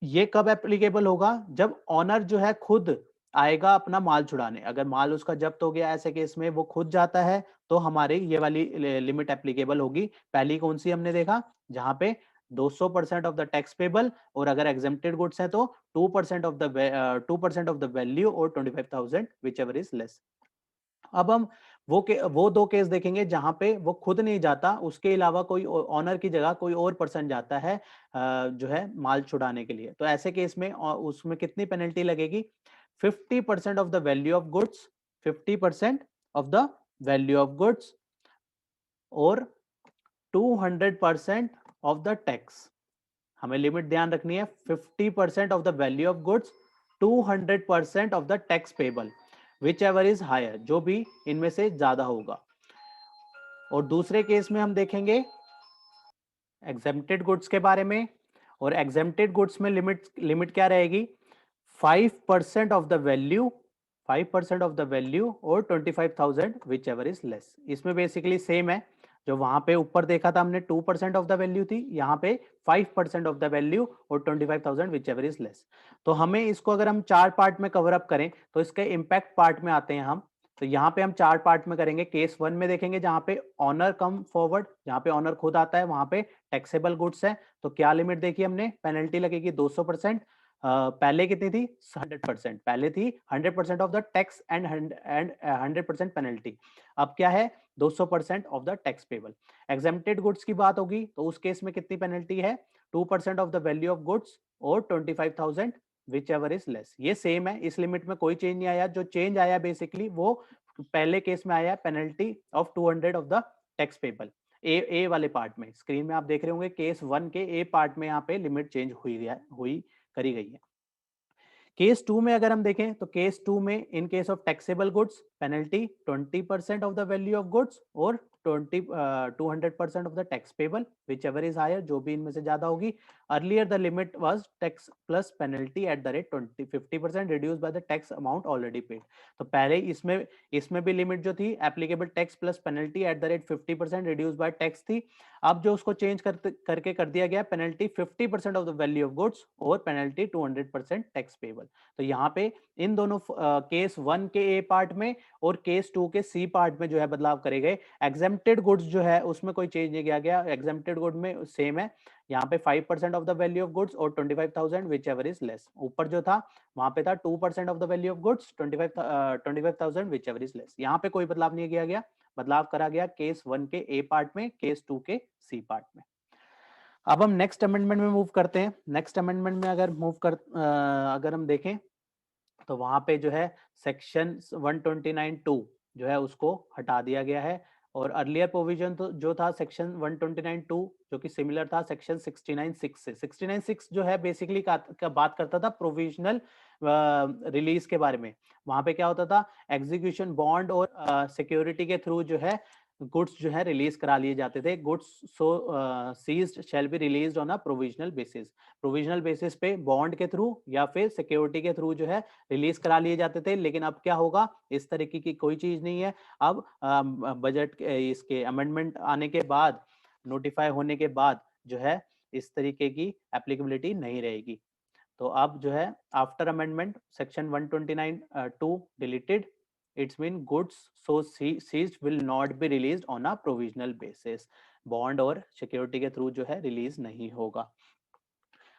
ये कब एप्लीकेबल होगा, जब ऑनर जो है खुद आएगा अपना माल छुड़ाने। अगर माल उसका जब्त हो गया ऐसे केस में वो खुद जाता है तो हमारी ये वाली लिमिट एप्लीकेबल होगी। पहली कौन सी हमने देखा, जहां पे 200% ऑफ द टैक्स पेबल, और अगर एग्जेम्प्टेड गुड्स है तो 2% ऑफ द वैल्यू और 25,000 विच एवर इज लेस। अब हम वो दो केस देखेंगे जहां पे वो खुद नहीं जाता, उसके अलावा कोई ऑनर की जगह कोई और पर्सन जाता है जो है माल छुड़ाने के लिए। तो ऐसे केस में उसमें कितनी पेनल्टी लगेगी? 50% of the value of goods, 50% of the value of goods और 200% ऑफ द टैक्स। हमें लिमिट ध्यान रखनी है, 50% of the value of goods, 200% of the tax payable, whichever is higher, जो भी इनमें से ज्यादा होगा। और दूसरे केस में हम देखेंगे एग्जेम्प्टेड गुड्स के बारे में, और एग्जेम्प्टेड गुड्स में लिमिट क्या रहेगी? 5% of the value, 5% of the value और 25,000 विच एवर इज लेस। इसमें बेसिकली सेम है, जो वहां पे ऊपर देखा था हमने 2% ऑफ द वैल्यू थी, यहाँ पे 5% ऑफ द वैल्यू और 25,000 विच एवर इज लेस। तो हमें इसको अगर हम 4 पार्ट में कवर अप करें तो इसके इम्पैक्ट पार्ट में आते हैं हम। तो यहाँ पे हम 4 पार्ट में करेंगे। केस 1 में देखेंगे जहां पे ऑनर कम फॉरवर्ड, जहां पे ऑनर खुद आता है, वहां पे टैक्सेबल गुड्स है। तो क्या लिमिट देखी हमने? पेनल्टी लगेगी 200%। पहले कितनी थी? 100%। पहले थी 100% of the tax and 100% penalty. अब क्या है? 200% of the tax payable. Exempted goods की बात होगी तो उस केस में कितनी पेनल्टी है? 2% of the value of goods और 25,000 विच एवर इज लेस। ये सेम है, इस लिमिट में कोई चेंज नहीं आया। जो चेंज आया बेसिकली वो पहले केस में आया, penalty of 200 of the tax payable. A वाले पार्ट में स्क्रीन में आप देख रहे होंगे, केस 1 के ए पार्ट में यहाँ पे लिमिट चेंज हुई करी गई है। केस 2 में अगर हम देखें तो केस 2 में in case of taxable goods penalty 20% of the value of goods और 200% of the tax payable whichever is higher, जो भी इनमें से ज्यादा होगी। Earlier the limit was tax plus penalty at the rate 50% reduce by the tax amount already paid. तो पहले इसमें भी लिमिट जो थी applicable tax plus penalty at the rate 50% reduce by tax थी। अब जो उसको चेंज करके कर दिया गया penalty 50% of the value of goods और पेनल्टी 200% टैक्स पेबल। तो यहाँ पे इन दोनों केस 1 के ए पार्ट में और केस 2 के सी पार्ट में जो है बदलाव करे गए। एग्जेम्प्टेड गुड्स जो है उसमें कोई चेंज नहीं किया गया। एग्जेम्प्टेड गुड में सेम है, यहाँ पे 5% of the value of goods और 25,000 विच एवर इज लेस। ऊपर जो था वहां पे था 2% of the value of goods, 25,000 which ever is less. यहाँ पे कोई बदलाव नहीं किया गया, बदलाव करा गया केस 1 के ए पार्ट में, केस 2 के सी पार्ट में। अब हम नेक्स्ट अमेंडमेंट में मूव करते हैं। नेक्स्ट अमेंडमेंट में अगर हम देखें तो वहां पे जो है सेक्शन 129(2) जो है उसको हटा दिया गया है। और अर्लियर प्रोविजन तो जो था सेक्शन 129(2) जो कि सिमिलर था सेक्शन 69(6) से। 69(6) जो है बेसिकली का बात करता था प्रोविजनल रिलीज के बारे में। वहां पे क्या होता था? एग्जीक्यूशन बॉन्ड और सिक्योरिटी के थ्रू जो है गुड्स जो है रिलीज करा लिए जाते थे। Goods seized shall be released on a provisional basis. Provisional basis पे बॉन्ड के थ्रू या फिर सिक्योरिटी के थ्रू जो है रिलीज करा लिए जाते थे। लेकिन अब क्या होगा? इस तरीके की कोई चीज नहीं है। अब बजट इसके अमेंडमेंट आने के बाद, नोटिफाई होने के बाद जो है इस तरीके की एप्लीकेबिलिटी नहीं रहेगी। तो अब जो है after amendment section 129(2) deleted, its mean goods so seized will not be released on a provisional basis. Bond और सिक्योरिटी के थ्रू जो है रिलीज नहीं होगा।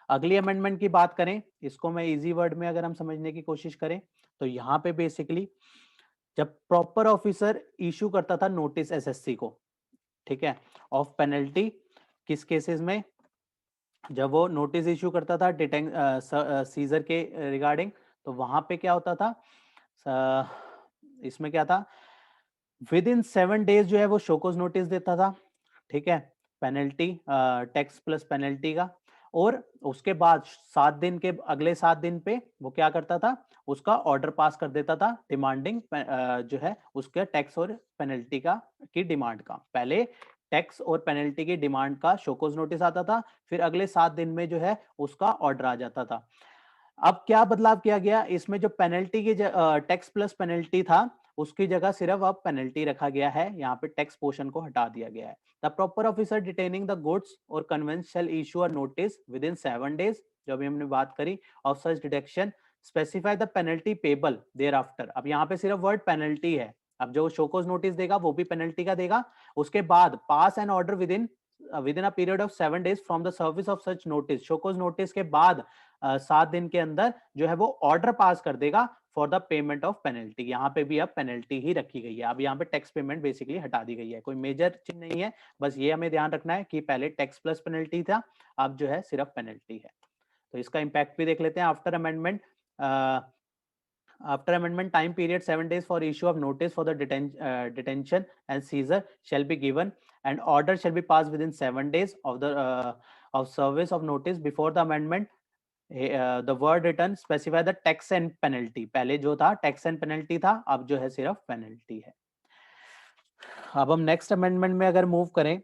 अगली अमेंडमेंट की बात करें, इसको मैं इजी वर्ड में अगर हम समझने की कोशिश करें तो यहाँ पे बेसिकली जब प्रॉपर ऑफिसर इशू करता था नोटिस एसएससी को, ठीक है, ऑफ पेनल्टी, किस केसेस में? जब वो नोटिस इशू करता था सीजर के रिगार्डिंग, तो वहां पे क्या होता था? इसमें क्या था? विद इन 7 डेज जो है वो शोकोज नोटिस देता था, ठीक है, पेनल्टी टैक्स प्लस पेनल्टी का। और उसके बाद 7 दिन के अगले 7 दिन पे वो क्या करता था? उसका ऑर्डर पास कर देता था डिमांडिंग जो है उसके टैक्स और पेनल्टी का की डिमांड का। पहले टैक्स और पेनल्टी की डिमांड का शोकोज नोटिस आता था, फिर अगले 7 दिन में जो है उसका ऑर्डर आ जाता था। अब क्या बदलाव किया गया इसमें? जो पेनल्टी की टैक्स प्लस पेनल्टी था उसकी जगह सिर्फ अब पेनल्टी रखा गया है, यहाँ पे टैक्स पोर्शन को हटा दिया गया है। The proper officer detaining the goods और conveyance shall issue a notice within 7 days, जो अभी हमने बात करी, of such deduction, specify the penalty payable thereafter. अब यहाँ पे सिर्फ वर्ड पेनल्टी है। अब जो शोकोज नोटिस देगा वो भी पेनल्टी का देगा। उसके बाद pass an order within a period of 7 days from the service of such notice. Show cause notice के बाद 7 दिन के अंदर जो है वो ऑर्डर पास कर देगा for the payment of penalty. यहाँ पे भी अब पेनल्टी ही रखी गई है, अब यहाँ पे टैक्स पेमेंट बेसिकली हटा दी गई है, कोई मेजर चीज नहीं है। बस ये हमें ध्यान रखना है कि पहले टैक्स प्लस पेनल्टी था, अब जो है सिर्फ पेनल्टी है। तो इसका इम्पैक्ट भी देख लेते हैं। After amendment, after amendment, time period 7 days for issue of notice for the detention and seizure shall be given, and order shall be passed within 7 days of the of service of notice before the amendment. The word written specify the tax and penalty. पहले जो था tax and penalty था, अब जो है सिर्फ penalty है। अब हम नेक्स्ट अमेंडमेंट में अगर मूव करें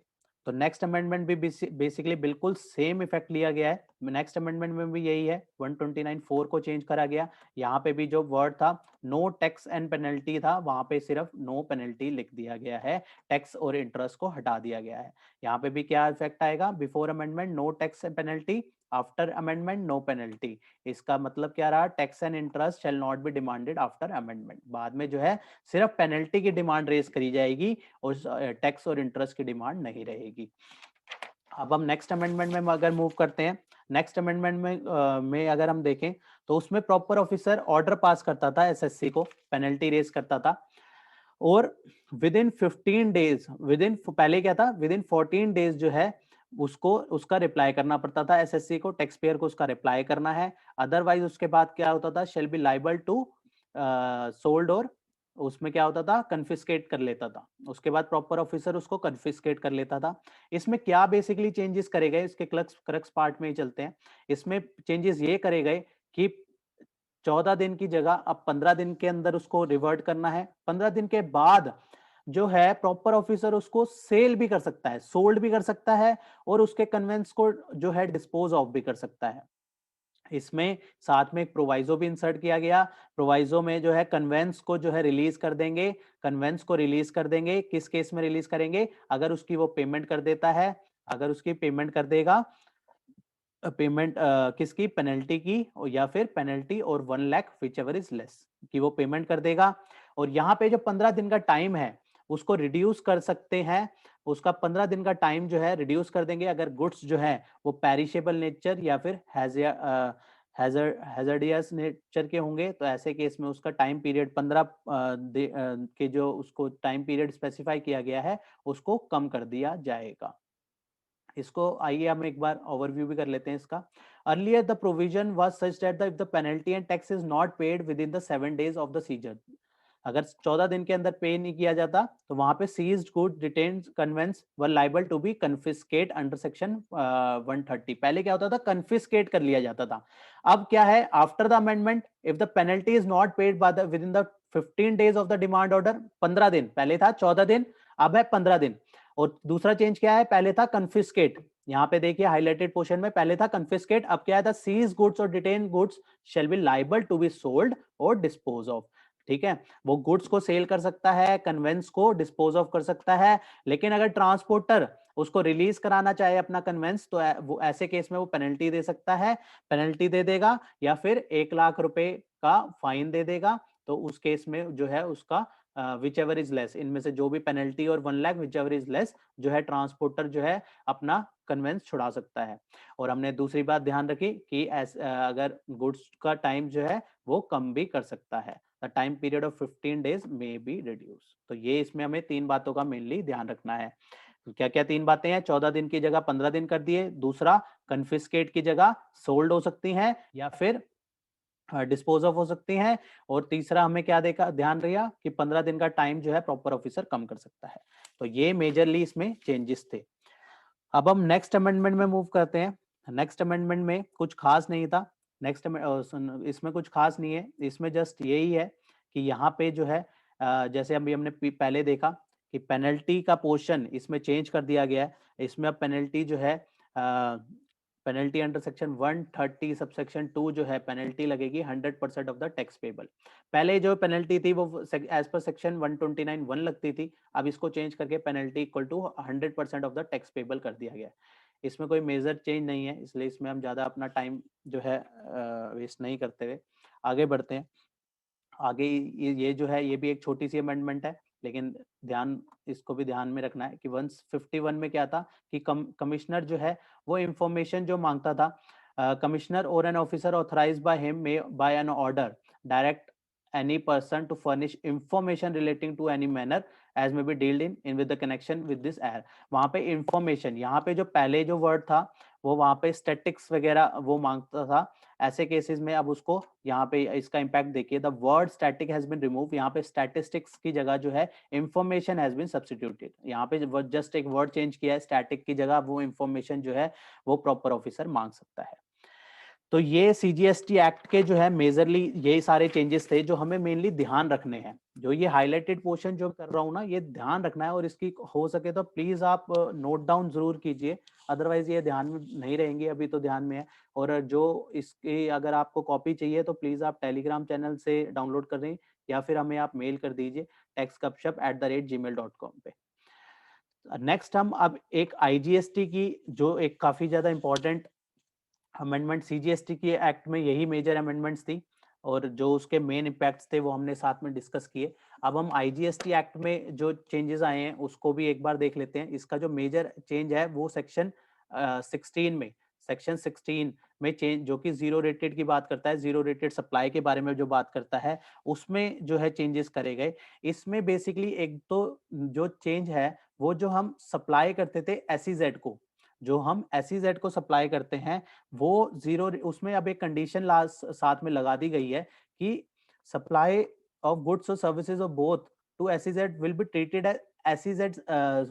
तो नेक्स्ट अमेंडमेंट भी बेसिकली बिल्कुल सेम इफेक्ट लिया गया है। नेक्स्ट अमेंडमेंट में भी यही है, 129(4) को चेंज करा गया। यहाँ पे भी जो वर्ड था नो टैक्स एंड पेनल्टी था, वहां पे सिर्फ नो पेनल्टी लिख दिया गया है, टैक्स और इंटरेस्ट को हटा दिया गया है। यहाँ पे भी क्या इफेक्ट आएगा, before amendment no tax and penalty, after amendment no penalty. इसका मतलब क्या रहा, tax and interest shall not be demanded after amendment. बाद में जो है सिर्फ पेनल्टी की डिमांड रेज करी जाएगी और टैक्स और इंटरेस्ट की डिमांड नहीं रहेगी। अब हम नेक्स्ट अमेंडमेंट में अगर मूव करते हैं, नेक्स्ट अमेंडमेंट में अगर हम देखें तो उसमें प्रॉपर ऑफिसर ऑर्डर पास करता था एसएससी को, पेनल्टी रेज करता था, और विद इन 15 डेज, पहले क्या था, विद इन 14 डेज जो है उसको उसका रिप्लाई करना पड़ता था एसएससी को, टैक्स पेयर को उसका रिप्लाई करना है। अदरवाइज उसके बाद क्या होता था, shall be liable to sold, और उसमें क्या होता था, कन्फिस्केट कर लेता था। उसके बाद प्रॉपर ऑफिसर उसको कन्फिस्केट कर लेता था। इसमें क्या बेसिकली चेंजेस करे गए, इसके क्रक्स पार्ट में ही चलते हैं। इसमें चेंजेस ये करे गए कि 14 दिन की जगह अब 15 दिन के अंदर उसको रिवर्ट करना है। 15 दिन के बाद जो है प्रॉपर ऑफिसर उसको सेल भी कर सकता है, सोल्ड भी कर सकता है, और उसके कन्वेंस को जो है डिस्पोज ऑफ भी कर सकता है। इसमें साथ में एक प्रोवाइजो भी इंसर्ट किया गया। प्रोवाइजो में जो है कन्वेंस को जो है रिलीज कर देंगे, कन्वेंस को रिलीज कर देंगे। किस केस में रिलीज करेंगे, अगर उसकी वो पेमेंट कर देता है, अगर उसकी पेमेंट कर देगा, पेमेंट किसकी, पेनल्टी की, या फिर पेनल्टी और 1 lakh which ever is less कि वो पेमेंट कर देगा। और यहाँ पे जो 15 दिन का टाइम है उसको रिड्यूस कर सकते हैं, उसका 15 दिन का टाइम जो है रिड्यूस कर देंगे अगर गुड्स जो है वो पेरिशेबल नेचर या फिर हैजर्डियस नेचर के होंगे। तो ऐसे केस में उसका टाइम पीरियड 15 के जो उसको टाइम पीरियड स्पेसिफाई किया गया है उसको कम कर दिया जाएगा। इसको आइए हम एक बार ओवरव्यू भी कर लेते हैं इसका। Earlier the provision was such that if the penalty and tax is not paid with in the 7 days of the seizure, अगर 14 दिन के अंदर पे नहीं किया जाता तो वहां पे seized good retained conveyance were liable to be confiscate under section 130। पहले क्या होता था, कन्फिस्केट कर लिया जाता था। अब क्या है, after the amendment if the penalty is not paid by the with in the 15 days of the demand order, 15 दिन, पहले था 14 दिन, अब है 15 दिन। और दूसरा चेंज क्या है, पहले था कन्फिस्केट, यहाँ पे देखिए हाईलाइटेड पोर्शन में पहले था कन्फिस्केट, अब क्या था, सीज गुड्स और detain goods shall be liable to be sold और डिस्पोज ऑफ। ठीक है, वो गुड्स को सेल कर सकता है, कन्वेंस को डिस्पोज ऑफ कर सकता है, लेकिन अगर ट्रांसपोर्टर उसको रिलीज कराना चाहे अपना कन्वेंस तो वो ऐसे केस में वो पेनल्टी दे सकता है, पेनल्टी दे देगा या फिर 1 लाख रुपए का फाइन दे देगा। तो उस केस में जो है उसका विच एवर इज लेस, इनमें से जो भी पेनल्टी और 1 lakh which ever is less जो है ट्रांसपोर्टर जो है अपना कन्वेंस छुड़ा सकता है। और हमने दूसरी बात ध्यान रखी कि अगर गुड्स का टाइम जो है वो कम भी कर सकता है, the time period of 15 days may be reduce. तो ये इसमें हमें 3 बातों का मेनली ध्यान रखना है। क्या क्या 3 बातें हैं, 14 दिन की जगह 15 दिन कर दिए, दूसरा कन्फिस्केट की जगह सोल्ड हो सकती हैं या फिर डिस्पोज ऑफ हो सकती हैं, और तीसरा हमें क्या देखा, ध्यान रहा कि 15 दिन का टाइम जो है प्रॉपर ऑफिसर कम कर सकता है। तो ये मेजरली इसमें चेंजेस थे। अब हम नेक्स्ट अमेंडमेंट में मूव करते हैं। नेक्स्ट अमेंडमेंट में कुछ खास नहीं था, इसमें कुछ खास नहीं है, इसमें जस्ट यही है कि यहाँ पे जो है जैसे अभी हमने पहले देखा कि पेनल्टी का पोर्शन इसमें चेंज कर दिया गया है। इसमें अब पेनल्टी जो है पेनल्टी अंडर सेक्शन 130 सबसेक्शन 2 जो है पेनल्टी लगेगी 100% ऑफ द टैक्स पेबल। पहले जो पेनल्टी थी वो एज पर सेक्शन 129(1) लगती थी, अब इसको चेंज करके penalty equal to 100% of the tax payable कर दिया गया। इसमें कोई मेजर चेंज नहीं है, इसलिए इसमें हम ज्यादा अपना टाइम जो है वेस्ट नहीं करते हुए आगे बढ़ते हैं। आगे ये जो है ये भी एक छोटी सी अमेंडमेंट है, लेकिन इसको भी ध्यान में रखना है कि 151 में क्या था कि कमिश्नर जो है वो इंफॉर्मेशन जो मांगता था कमिश्नर और an officer authorized by him may by an order direct any person to furnish information relating to any manner as may be dealt in with the connection with this air। वहां पे information, यहाँ पे जो पहले जो word था वो वहां पे स्टैटिक्स वगैरह वो मांगता था। ऐसे केसेस में अब उसको यहाँ पे इसका इम्पैक्ट देखिए, the word static has been remove, यहाँ पे स्टैटिस्टिक्स की जगह जो है इंफॉर्मेशन हैज बीन सब्स्टिट्यूटेड। यहाँ पे जस्ट एक वर्ड चेंज किया है, स्टैटिक की जगह वो इंफॉर्मेशन जो है वो प्रॉपर ऑफिसर मांग सकता है। तो ये सीजीएसटी एक्ट के जो है मेजरली यही सारे चेंजेस थे जो हमें मेनली ध्यान रखने हैं। जो ये हाईलाइटेड पोर्शन जो कर रहा हूँ ना, ये ध्यान रखना है और इसकी हो सके तो प्लीज आप नोट डाउन जरूर कीजिए, अदरवाइज ये ध्यान में नहीं रहेंगे। अभी तो ध्यान में है। और जो इसकी अगर आपको कॉपी चाहिए तो प्लीज आप टेलीग्राम चैनल से डाउनलोड कर दें या फिर हमें आप मेल कर दीजिए techsgupshup@gmail.com पे। नेक्स्ट हम अब एक आईजीएसटी की जो एक काफी ज्यादा इंपॉर्टेंट अमेंडमेंट, सीजीएसटी की एक्ट में यही मेजर अमेंडमेंट्स थी और जो उसके मेन इम्पैक्ट्स थे वो हमने साथ में डिस्कस किए। अब हम आईजीएसटी एक्ट में जो चेंजेस आए हैं उसको भी एक बार देख लेते हैं। इसका जो मेजर चेंज है वो सेक्शन 16 में, सेक्शन 16 में चेंज जो कि जीरो रेटेड की बात करता है, जीरो रेटेड सप्लाई के बारे में जो बात करता है, उसमें जो है चेंजेस करे गए। इसमें बेसिकली एक तो जो चेंज है वो जो हम सप्लाई करते थे एसईजेड को, जो हम एसईजेड को सप्लाई करते हैं वो जीरो, उसमें अब एक कंडीशन साथ में लगा दी गई है कि सप्लाई ऑफ गुड्स और services of both to SEZ will be treated as SEZ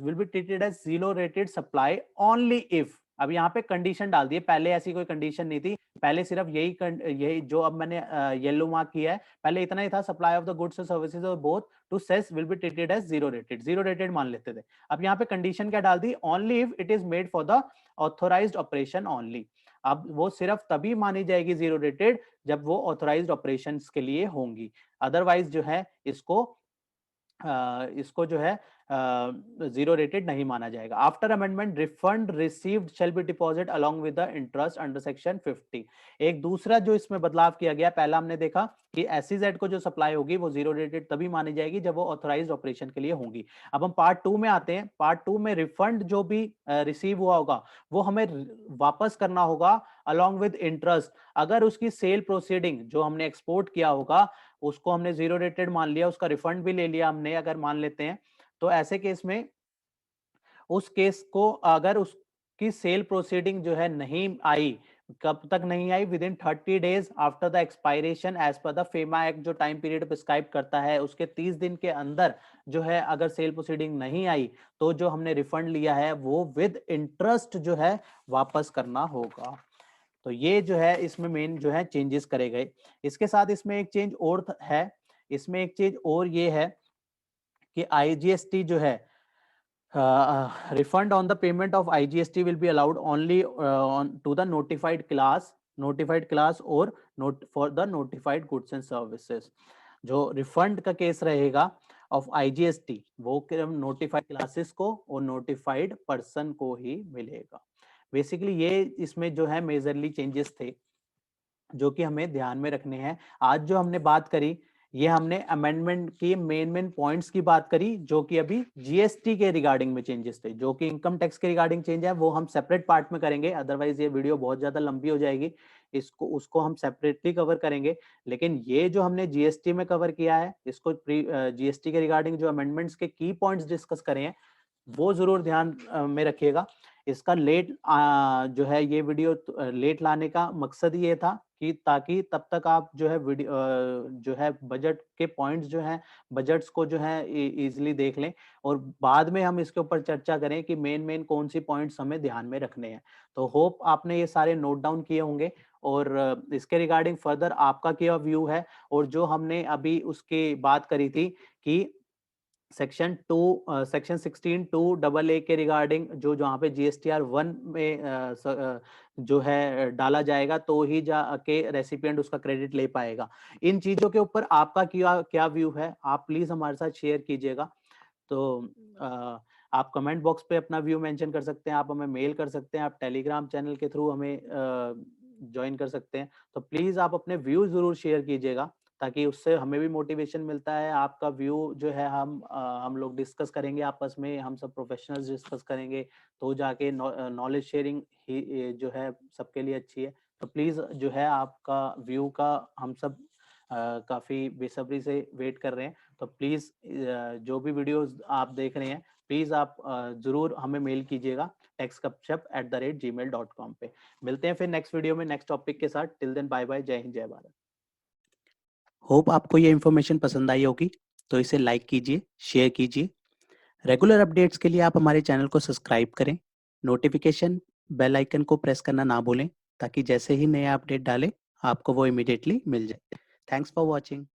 will be treated as zero rated supply only if. अब यहाँ पे कंडीशन डाल दिए, पहले ऐसी कोई कंडीशन नहीं थी, पहले सिर्फ यही जो अब मैंने येलो मार्क किया है, पहले इतना ही था, सप्लाई ऑफ द गुड्स और services of both to cess will be treated as zero rated, zero rated मान लेते थे। अब यहाँ पे कंडीशन क्या डाल दी, only if it is made for the authorised operation only. अब वो सिर्फ तभी मानी जाएगी जीरो रेटेड जब वो ऑथोराइज्ड ऑपरेशंस के लिए होंगी, अदरवाइज जो है इसको जो है जीरो रेटेड नहीं माना जाएगा। After amendment refund received shall be deposit along with the interest under section 50। एक दूसरा जो इसमें बदलाव किया गया, पहला हमने देखा कि एसईजेड को जो सप्लाई होगी वो जीरो रेटेड तभी मानी जाएगी जब वो ऑथराइज्ड ऑपरेशन के लिए होंगी। अब हम पार्ट 2 में आते हैं। पार्ट 2 में रिफंड जो भी रिसीव हुआ होगा वो हमें वापस करना होगा अलोंग विद इंटरेस्ट। अगर उसकी सेल प्रोसीडिंग जो हमने एक्सपोर्ट किया होगा उसको हमने जीरो रेटेड मान लिया, उसका रिफंड भी ले लिया हमने, अगर मान लेते हैं, तो ऐसे केस में उस केस को अगर उसकी सेल प्रोसीडिंग जो है नहीं आई, कब तक नहीं आई, within 30 days after the expiration as per the FEMA act जो टाइम पीरियड प्रिस्क्राइब करता है, उसके 30 दिन के अंदर जो है अगर सेल प्रोसीडिंग नहीं आई तो जो हमने रिफंड लिया है वो विद इंटरेस्ट जो है वापस करना होगा। तो ये जो है इसमें मेन जो है चेंजेस करे गए। इसके साथ इसमें एक चेंज और है, इसमें एक चेंज और ये है कि आईजीएसटी जो है refund on the payment of IGST will be allowed only to the notified class or for the notified goods and services। जो रिफंड का केस रहेगा ऑफ आईजीएसटी वो नोटिफाइड क्लासेस को और नोटिफाइड पर्सन को ही मिलेगा। बेसिकली ये इसमें जो है मेजरली चेंजेस थे जो कि हमें ध्यान में रखने हैं। आज जो हमने बात करी ये हमने अमेंडमेंट की मेन पॉइंट्स की बात करी जो कि अभी जीएसटी के रिगार्डिंग में चेंजेस थे। जो कि इनकम टैक्स के रिगार्डिंग चेंज है वो हम सेपरेट पार्ट में करेंगे, अदरवाइज ये वीडियो बहुत ज्यादा लंबी हो जाएगी, उसको हम सेपरेटली कवर करेंगे। लेकिन ये जो हमने जीएसटी में कवर किया है, इसको जीएसटी के रिगार्डिंग जो अमेंडमेंट्स के की पॉइंट्स डिस्कस करे हैं वो जरूर ध्यान में रखिएगा। इसका लेट जो है ये वीडियो लेट लाने का मकसद ये था कि ताकि तब तक आप जो है वीडियो जो है बजट के पॉइंट्स जो हैं, बजट्स को जो है इजीली देख लें और बाद में हम इसके ऊपर चर्चा करें कि मेन कौन सी पॉइंट्स हमें ध्यान में रखने हैं। तो होप आपने ये सारे नोट डाउन किए होंगे और इसके रिगार्डिंग फर्दर आपका क्या व्यू है। और जो हमने अभी उसकी बात करी थी कि सेक्शन 16(2)(a) के रिगार्डिंग जो जहाँ पे जीएसटीआर 1 में जो है डाला जाएगा तो ही जाके रेसिपिएंट उसका क्रेडिट ले पाएगा। इन चीजों के ऊपर आपका क्या व्यू है आप प्लीज हमारे साथ शेयर कीजिएगा। तो आप कमेंट बॉक्स पे अपना व्यू मेंशन कर सकते हैं, आप हमें मेल कर सकते हैं, आप टेलीग्राम चैनल के थ्रू हमें ज्वाइन कर सकते हैं। तो प्लीज आप अपने व्यू जरूर शेयर कीजिएगा ताकि उससे हमें भी मोटिवेशन मिलता है। आपका व्यू जो है हम लोग डिस्कस करेंगे आपस में, हम सब प्रोफेशनल्स डिस्कस करेंगे तो जाके नॉलेज शेयरिंग ही जो है सबके लिए अच्छी है। तो प्लीज़ जो है आपका व्यू का हम सब काफ़ी बेसब्री से वेट कर रहे हैं। तो प्लीज़ जो भी वीडियोस आप देख रहे हैं, प्लीज़ आप ज़रूर हमें मेल कीजिएगा techsgupshup@gmail.com पे। मिलते हैं फिर नेक्स्ट वीडियो में नेक्स्ट टॉपिक के साथ। टिल देन बाय बाय, जय हिंद, जय भारत। होप आपको ये इन्फॉर्मेशन पसंद आई होगी, तो इसे लाइक कीजिए, शेयर कीजिए। रेगुलर अपडेट्स के लिए आप हमारे चैनल को सब्सक्राइब करें, नोटिफिकेशन बेल आइकन को प्रेस करना ना भूलें, ताकि जैसे ही नया अपडेट डालें आपको वो इमीडिएटली मिल जाए। Thanks for watching.